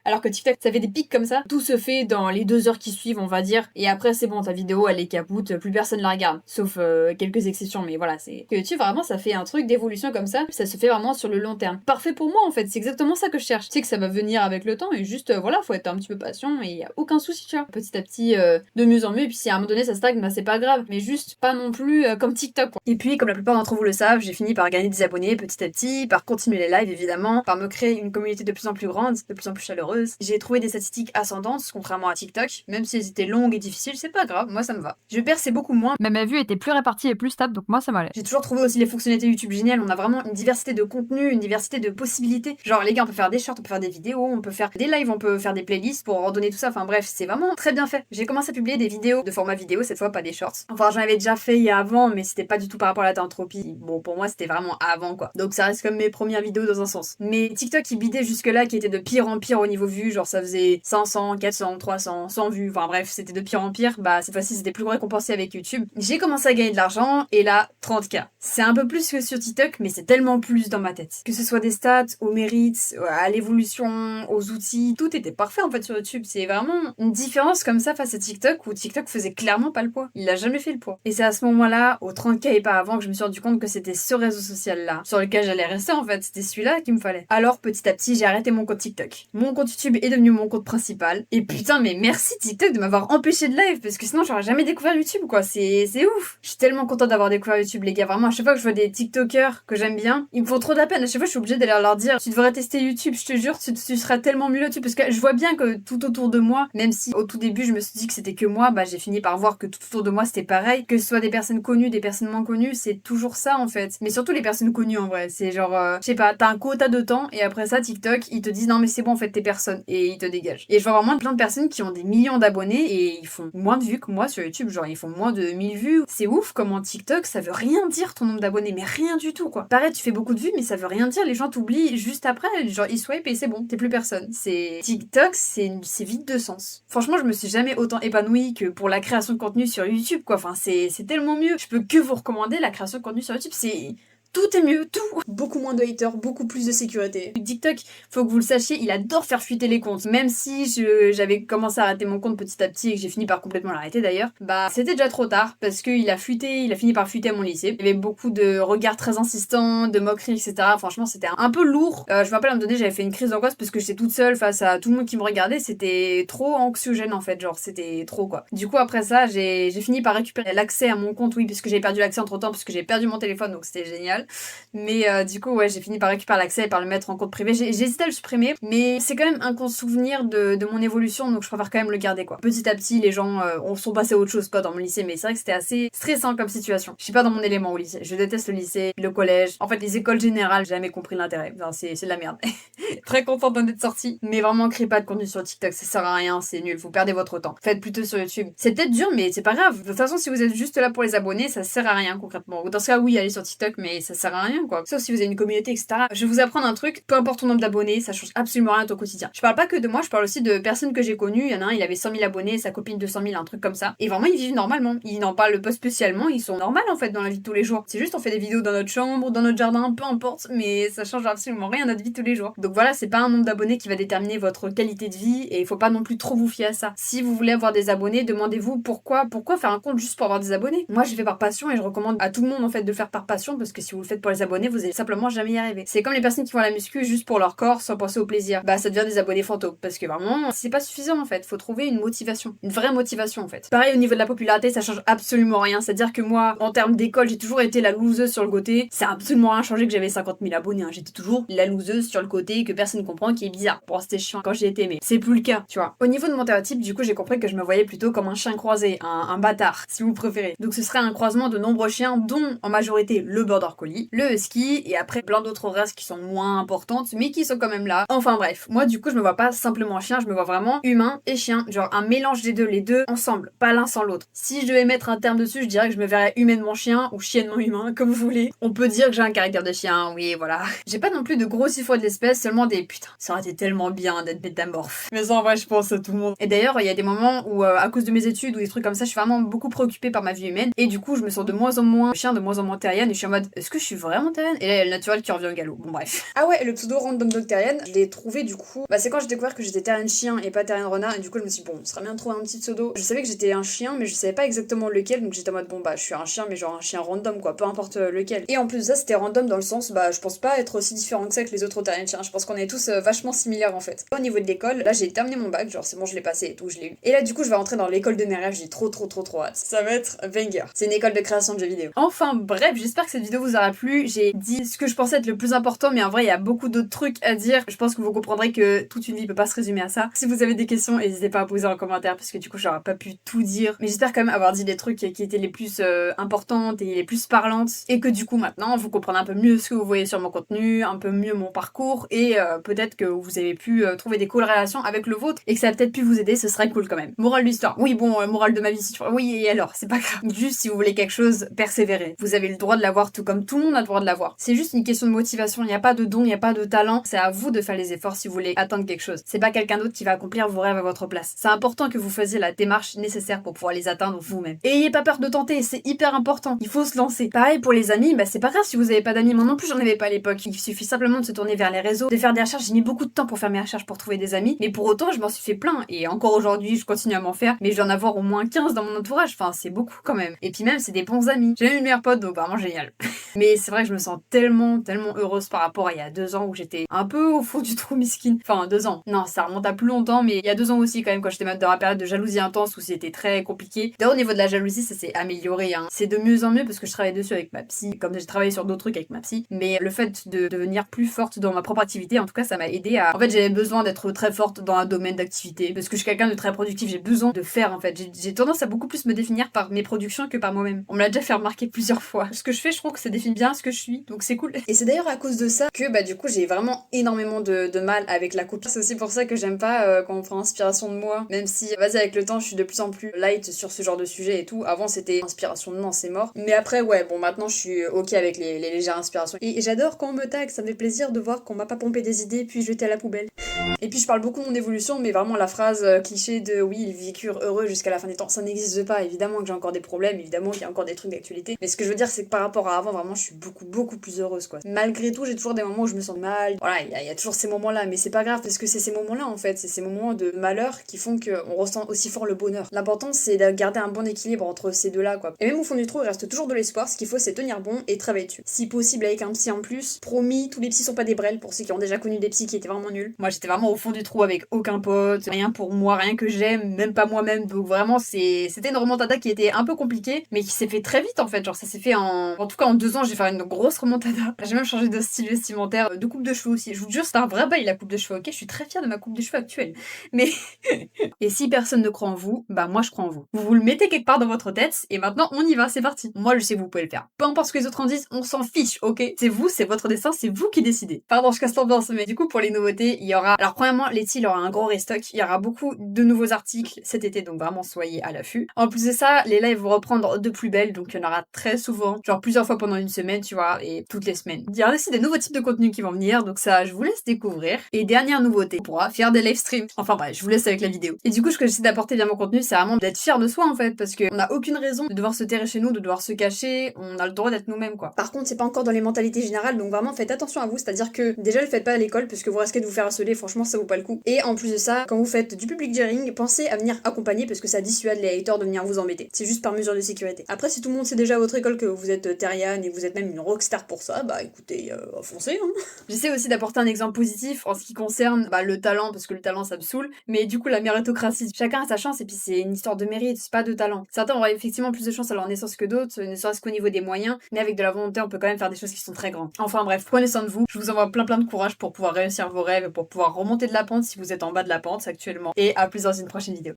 Alors que TikTok, ça fait des pics comme ça. Tout se fait dans les 2 heures qui suivent, on va dire. Et après, c'est bon, ta vidéo, elle est capoute, plus personne la regarde. Sauf quelques exceptions, mais voilà, c'est... Que YouTube, vraiment, ça fait un truc d'évolution comme ça. Ça se fait vraiment sur le long terme. Parfait pour moi, en fait. C'est exactement ça que je cherche. Tu sais que ça va venir avec le temps et juste, voilà, faut être un petit peu patient et y a aucun souci, tu vois. Petit à petit, de mieux en mieux. Et puis si à un moment donné, ça stagne, bah c'est pas grave. Mais juste pas non plus comme TikTok, quoi. Et puis, comme la plupart d'entre vous le savent, j'ai fini par gagner des abonnés petit à petit, par continuer les lives évidemment, par me créer une communauté de plus en plus grande, de plus en plus chaleureuse. J'ai trouvé des statistiques ascendantes, contrairement à TikTok. Même si elles étaient longues et difficiles, c'est pas grave, moi ça me va. Je perçais beaucoup moins, Mais ma vue était plus répartie et plus stable, donc moi ça m'allait. j'ai toujours trouvé aussi les fonctionnalités YouTube géniales. On a vraiment une diversité de contenu, une diversité de possibilités. Genre, les gars, on peut faire des shorts, on peut faire des vidéos, on peut faire des lives, on peut faire des playlists pour ordonner tout ça. Enfin bref, c'est vraiment très bien fait. J'ai commencé à publier des vidéos de format vidéo, cette fois pas des shorts. Enfin, j'en avais déjà fait il y a avant, mais c'était pas du tout par rapport à la théanthropie. Bon, pour moi, c'était vraiment avant, quoi. Donc ça reste comme mes premières vidéos dans un sens. Mais TikTok, qui bidait jusque-là, qui était de pire en pire au niveau vue, genre ça faisait 500, 400, 300, 100 vues. Enfin bref, c'était de pire en pire. Bah, cette fois-ci, c'était plus récompensé avec YouTube. J'ai commencé à gagner de l'argent, et là, 30K. C'est un peu plus que sur TikTok, mais c'est tellement plus dans ma tête. Que ce soit des stats, aux mérites, à l'évolution, aux outils, tout était parfait en fait sur YouTube. C'est vraiment une différence comme ça face à TikTok, où TikTok faisait clairement pas le poids. Il a jamais fait le poids. Et c'est à ce moment-là, aux 30K et pas avant, que je me suis rendu compte que c'était ce réseau social-là, sur lequel j'allais rester en fait. C'était celui-là qu'il me fallait. Alors petit à petit, j'ai arrêté mon compte TikTok. Mon compte YouTube est devenu mon compte principal. Et putain, mais merci TikTok de m'avoir empêché de live, parce que sinon j'aurais jamais découvert YouTube, quoi. C'est ouf. Je suis tellement contente d'avoir découvert YouTube, les gars. Vraiment, à chaque fois que je vois des TikTokers que j'aime bien, ils me font trop de la peine. À chaque fois, je suis obligée d'aller leur dire, tu devrais tester YouTube, je te jure, tu seras tellement mieux là-dessus. Parce que je vois bien que tout autour de moi, même si au tout début je me suis dit que c'était que moi, bah j'ai fini par voir que tout autour de moi c'était pareil. Que ce soit des personnes connues, des personnes moins connues, c'est toujours ça en fait. Mais surtout les personnes connues en vrai. C'est genre, je sais pas, t'as un quota de temps et après ça, TikTok, ils te disent non mais c'est bon en fait, t'es personne. Et ils te dégagent. Et je vois vraiment plein de personnes qui ont des millions d'abonnés et ils font moins de vues que moi sur YouTube. Genre, ils font moins de 1000 vues. C'est ouf comment TikTok, ça veut rien dire ton nombre d'abonnés, mais rien du tout quoi. Pareil, tu fais beaucoup de vues, mais ça veut rien dire. Les gens t'oublient juste après. Genre, ils swipe et c'est bon, t'es plus personne. C'est TikTok, c'est vide de sens. Franchement, je me suis jamais autant épanouie que pour la création de contenu sur YouTube quoi. Enfin, c'est tellement mieux. Je peux que vous recommander la création de contenu sur YouTube. Tout est mieux, tout. Beaucoup moins de haters, beaucoup plus de sécurité. TikTok, faut que vous le sachiez, il adore faire fuiter les comptes. Même si j'avais commencé à arrêter mon compte petit à petit et que j'ai fini par complètement l'arrêter d'ailleurs, bah c'était déjà trop tard parce qu'il a fini par fuiter à mon lycée. Il y avait beaucoup de regards très insistants, de moqueries, etc. Franchement, c'était un peu lourd. Je me rappelle à un moment donné, j'avais fait une crise d'angoisse parce que j'étais toute seule face à tout le monde qui me regardait. C'était trop anxiogène en fait, genre c'était trop quoi. Du coup, après ça, j'ai fini par récupérer l'accès à mon compte, oui, puisque j'avais perdu l'accès entre temps, parce que j'ai perdu mon téléphone, donc c'était génial. Mais du coup, ouais, j'ai fini par récupérer l'accès et par le mettre en compte privé. J'ai hésité à le supprimer, mais c'est quand même un souvenir de mon évolution, donc je préfère quand même le garder, quoi. Petit à petit, les gens sont passés à autre chose, quoi, dans mon lycée, mais c'est vrai que c'était assez stressant comme situation. Je suis pas dans mon élément au lycée. Je déteste le lycée, le collège. En fait, les écoles générales, j'ai jamais compris l'intérêt. Enfin, c'est de la merde. Très contente d'en être sortie. Mais vraiment, créez pas de contenu sur TikTok, ça sert à rien, c'est nul, vous perdez votre temps. Faites plutôt sur YouTube. C'est peut-être dur, mais c'est pas grave. De toute façon, si vous êtes juste là pour les abonnés, ça sert à rien concrètement. Dans ce cas, oui, allez sur TikTok, mais ça sert à rien, quoi. Sauf si vous avez une communauté, etc. Je vais vous apprendre un truc, peu importe ton nombre d'abonnés, ça change absolument rien à ton quotidien. Je parle pas que de moi, je parle aussi de personnes que j'ai connues. Il y en a un, il avait 100 000 abonnés, sa copine 200 000, un truc comme ça. Et vraiment, ils vivent normalement. Ils n'en parlent pas spécialement, ils sont normaux en fait dans la vie de tous les jours. C'est juste, on fait des vidéos dans notre chambre, dans notre jardin, peu importe, mais ça change absolument rien à notre vie de tous les jours. Donc voilà, c'est pas un nombre d'abonnés qui va déterminer votre qualité de vie et il faut pas non plus trop vous fier à ça. Si vous voulez avoir des abonnés, demandez-vous pourquoi faire un compte juste pour avoir des abonnés. Moi, je fais par passion et je recommande à tout le monde en fait de le faire par passion parce que si vous le faites pour les abonnés, vous allez simplement jamais y arriver. C'est comme les personnes qui font la muscu juste pour leur corps sans penser au plaisir. Bah ça devient des abonnés fantômes parce que vraiment, c'est pas suffisant en fait. Faut trouver une motivation, une vraie motivation en fait. Pareil au niveau de la popularité, ça change absolument rien. C'est-à-dire que moi, en termes d'école, j'ai toujours été la loseuse sur le côté. Ça a absolument rien changé que j'avais 50 000 abonnés. Hein. J'étais toujours la loseuse sur le côté que personne comprend, qui est bizarre. Bon, c'était chiant quand j'y étais, mais c'est plus le cas, tu vois. Au niveau de mon stéréotype, du coup, j'ai compris que je me voyais plutôt comme un chien croisé, un bâtard, si vous préférez. Donc ce serait un croisement de nombreux chiens, dont en majorité le border collie. poli, le husky, et après plein d'autres races qui sont moins importantes, mais qui sont quand même là. Enfin bref, moi du coup je me vois pas simplement chien, je me vois vraiment humain et chien, genre un mélange des deux, les deux ensemble, pas l'un sans l'autre. Si je devais mettre un terme dessus, je dirais que je me verrais humainement chien ou chiennement humain, comme vous voulez. On peut dire que j'ai un caractère de chien, oui voilà. J'ai pas non plus de gros chiffres de l'espèce, seulement des putain, ça aurait été tellement bien d'être métamorphe. Mais ça en vrai je pense à tout le monde. Et d'ailleurs il y a des moments où à cause de mes études ou des trucs comme ça, je suis vraiment beaucoup préoccupée par ma vie humaine et du coup je me sens de moins en moins chien, de moins en moins terrienne et je suis en mode est-ce que je suis vraiment terrienne? Et là il y a le naturel qui revient au galop. Bon bref. Ah ouais, le pseudo random dog terrienne, je l'ai trouvé du coup. Bah c'est quand j'ai découvert que j'étais terrienne chien et pas terrienne renard et du coup je me suis dit bon, ce serait bien de trouver un petit pseudo. Je savais que j'étais un chien mais je savais pas exactement lequel donc j'étais en mode bon bah je suis un chien mais genre un chien random quoi, peu importe lequel. Et en plus de ça c'était random dans le sens bah je pense pas être aussi différent que ça que les autres terriens chiens. Je pense qu'on est tous vachement similaires en fait. Au niveau de l'école, là j'ai terminé mon bac, genre c'est bon je l'ai passé et tout, je l'ai eu. Et là du coup je vais rentrer dans l'école de mes rêves, j'ai trop hâte. Ça va être banger. C'est une école de création de jeux vidéo. Enfin bref, j'espère que cette vidéo vous aura plu. J'ai dit ce que je pensais être le plus important mais en vrai il y a beaucoup d'autres trucs à dire. Je pense que vous comprendrez que toute une vie peut pas se résumer à ça. Si vous avez des questions, n'hésitez pas à poser en commentaire parce que du coup j'aurais pas pu tout dire. Mais j'espère quand même avoir dit des trucs qui étaient les plus importantes et les plus parlantes et que du coup maintenant vous comprenez un peu mieux ce que vous voyez sur mon contenu, un peu mieux mon parcours et peut-être que vous avez pu trouver des corrélations avec le vôtre et que ça a peut-être pu vous aider, ce serait cool quand même. Morale de l'histoire, oui bon, morale de ma vie si tu vois, oui et alors, c'est pas grave. Juste si vous voulez quelque chose, persévérez. Vous avez le droit de l'avoir tout comme tout le monde a le droit de l'avoir. C'est juste une question de motivation, il n'y a pas de don, il n'y a pas de talent, c'est à vous de faire les efforts si vous voulez atteindre quelque chose. C'est pas quelqu'un d'autre qui va accomplir vos rêves à votre place. C'est important que vous fassiez la démarche nécessaire pour pouvoir les atteindre vous-même. Et ayez pas peur de tenter, c'est hyper important. Il faut se lancer. Pareil pour les amis, bah c'est pas grave si vous avez pas d'amis. Moi non plus j'en avais pas à l'époque. Il suffit simplement de se tourner vers les réseaux, de faire des recherches. J'ai mis beaucoup de temps pour faire mes recherches pour trouver des amis, mais pour autant je m'en suis fait plein. Et encore aujourd'hui je continue à m'en faire, mais je dois en avoir au moins 15 dans mon entourage. Enfin c'est beaucoup quand même. Et puis même c'est des bons amis. J'ai même une meilleure pote donc vraiment génial. Mais c'est vrai que je me sens tellement heureuse par rapport à il y a 2 ans où j'étais un peu au fond du trou miskin. Enfin 2 ans. Non ça remonte à plus longtemps mais il y a 2 ans aussi quand même quand j'étais dans ma période de jalousie intense où c'était très compliqué. D'ailleurs au niveau de la jalousie ça s'est amélioré hein. C'est de mieux en mieux parce que je travaille dessus avec ma psy, comme j'ai travaillé sur d'autres trucs avec ma psy. Mais le fait de devenir plus forte dans ma propre activité en tout cas ça m'a aidé à... En fait j'avais besoin d'être très forte dans un domaine d'activité parce que je suis quelqu'un de très productif, j'ai besoin de faire en fait. J'ai tendance à beaucoup plus me définir par mes productions que par moi-même. On me l'a déjà fait remarquer plusieurs fois. Ce que je fais je trouve que ça définit bien ce que je suis donc c'est cool. Et c'est d'ailleurs à cause de ça que bah du coup j'ai vraiment énormément de mal avec la copie. C'est aussi pour ça que j'aime pas quand on prend inspiration de moi, même si vas-y avec le temps je suis de plus en plus light sur ce genre de sujet et tout. Avant c'était inspiration de non c'est mort. Mais après ouais bon maintenant je suis ok avec les légères inspirations. Et j'adore quand on me tag, ça me fait plaisir de voir qu'on m'a pas pompé des idées puis jeté à la poubelle. Et puis je parle beaucoup de mon évolution mais vraiment la phrase cliché de oui ils vécurent heureux jusqu'à la fin des temps, ça n'existe pas. Évidemment que j'ai encore des problèmes, évidemment qu'il y a encore des trucs d'actualité. Mais ce que je veux dire c'est que par rapport à avant vraiment je suis beaucoup plus heureuse quoi. Malgré tout j'ai toujours des moments où je me sens mal. Voilà il y a toujours ces moments là mais c'est pas grave parce que c'est ces moments là en fait, c'est ces moments de malheur qui font qu'on ressent aussi fort le bonheur. L'important c'est de garder un bon équilibre entre ces deux là quoi. Et même au fond du trou il reste toujours de l'espoir, ce qu'il faut c'est tenir bon et travailler dessus. Si possible avec un psy en plus, promis tous les psys sont pas des brels pour ceux qui ont déjà connu des psys qui étaient vraiment nuls. Moi j'étais vraiment au fond du trou avec aucun pote, rien pour moi, rien que j'aime, même pas moi-même donc vraiment c'était une remontada qui était un peu compliquée mais qui s'est fait très vite en fait, genre ça s'est fait en tout cas en 2 ans j'ai fait une grosse remontada. J'ai même changé de style vestimentaire, de coupe de cheveux aussi, je vous jure c'était un vrai bail la coupe de cheveux, ok je suis très fière de ma coupe de cheveux actuelle mais et si personne ne croit en vous, bah moi je crois en vous. Vous le mettez quelque part dans votre tête et maintenant on y va, c'est parti. Moi je sais que vous pouvez le faire. Peu importe ce que les autres en disent, on s'en fiche, ok? C'est vous, c'est votre destin, c'est vous qui décidez. Pardon, je casse l'ambiance, mais du coup pour les nouveautés, il y aura... Alors premièrement, Letty, il aura un gros restock, il y aura beaucoup de nouveaux articles cet été, donc vraiment soyez à l'affût. En plus de ça, les lives vont reprendre de plus belle, donc il y en aura très souvent, genre plusieurs fois pendant une semaine, tu vois, et toutes les semaines. Il y aura aussi des nouveaux types de contenus qui vont venir, donc ça, je vous laisse découvrir. Et dernière nouveauté, on pourra faire des live streams. Enfin bref, je vous laisse avec la vidéo. Et du coup, ce que j'essaie d'apporter via mon contenu, c'est vraiment d'être fier de soi en fait, parce qu'on n'a aucune raison de devoir se terrer chez nous, de devoir se cacher, on a le droit d'être nous-mêmes quoi. Par contre, c'est pas encore dans les mentalités générales, donc vraiment faites attention à vous, c'est-à-dire que déjà le faites pas à l'école parce que vous risquez de vous faire harceler, franchement ça vaut pas le coup. Et en plus de ça, quand vous faites du public jaring, pensez à venir accompagner parce que ça dissuade les haters de venir vous embêter. C'est juste par mesure de sécurité. Après, si tout le monde sait déjà à votre école que vous êtes terriane et que vous êtes même une rockstar pour ça, bah écoutez, foncez hein. J'essaie aussi d'apporter un exemple positif en ce qui concerne le talent, parce que le talent ça me saoule, mais du coup la méritocratie. Chacun a sa chance et puis c'est une histoire de mérite, c'est pas de talent. Certains auraient effectivement plus de chance à leur naissance que d'autres, ne serait-ce qu'au niveau des moyens, mais avec de la volonté on peut quand même faire des choses qui sont très grandes. Enfin bref, prenez soin de vous, je vous envoie plein de courage pour pouvoir réussir vos rêves, pour pouvoir remonter de la pente si vous êtes en bas de la pente actuellement, et à plus dans une prochaine vidéo.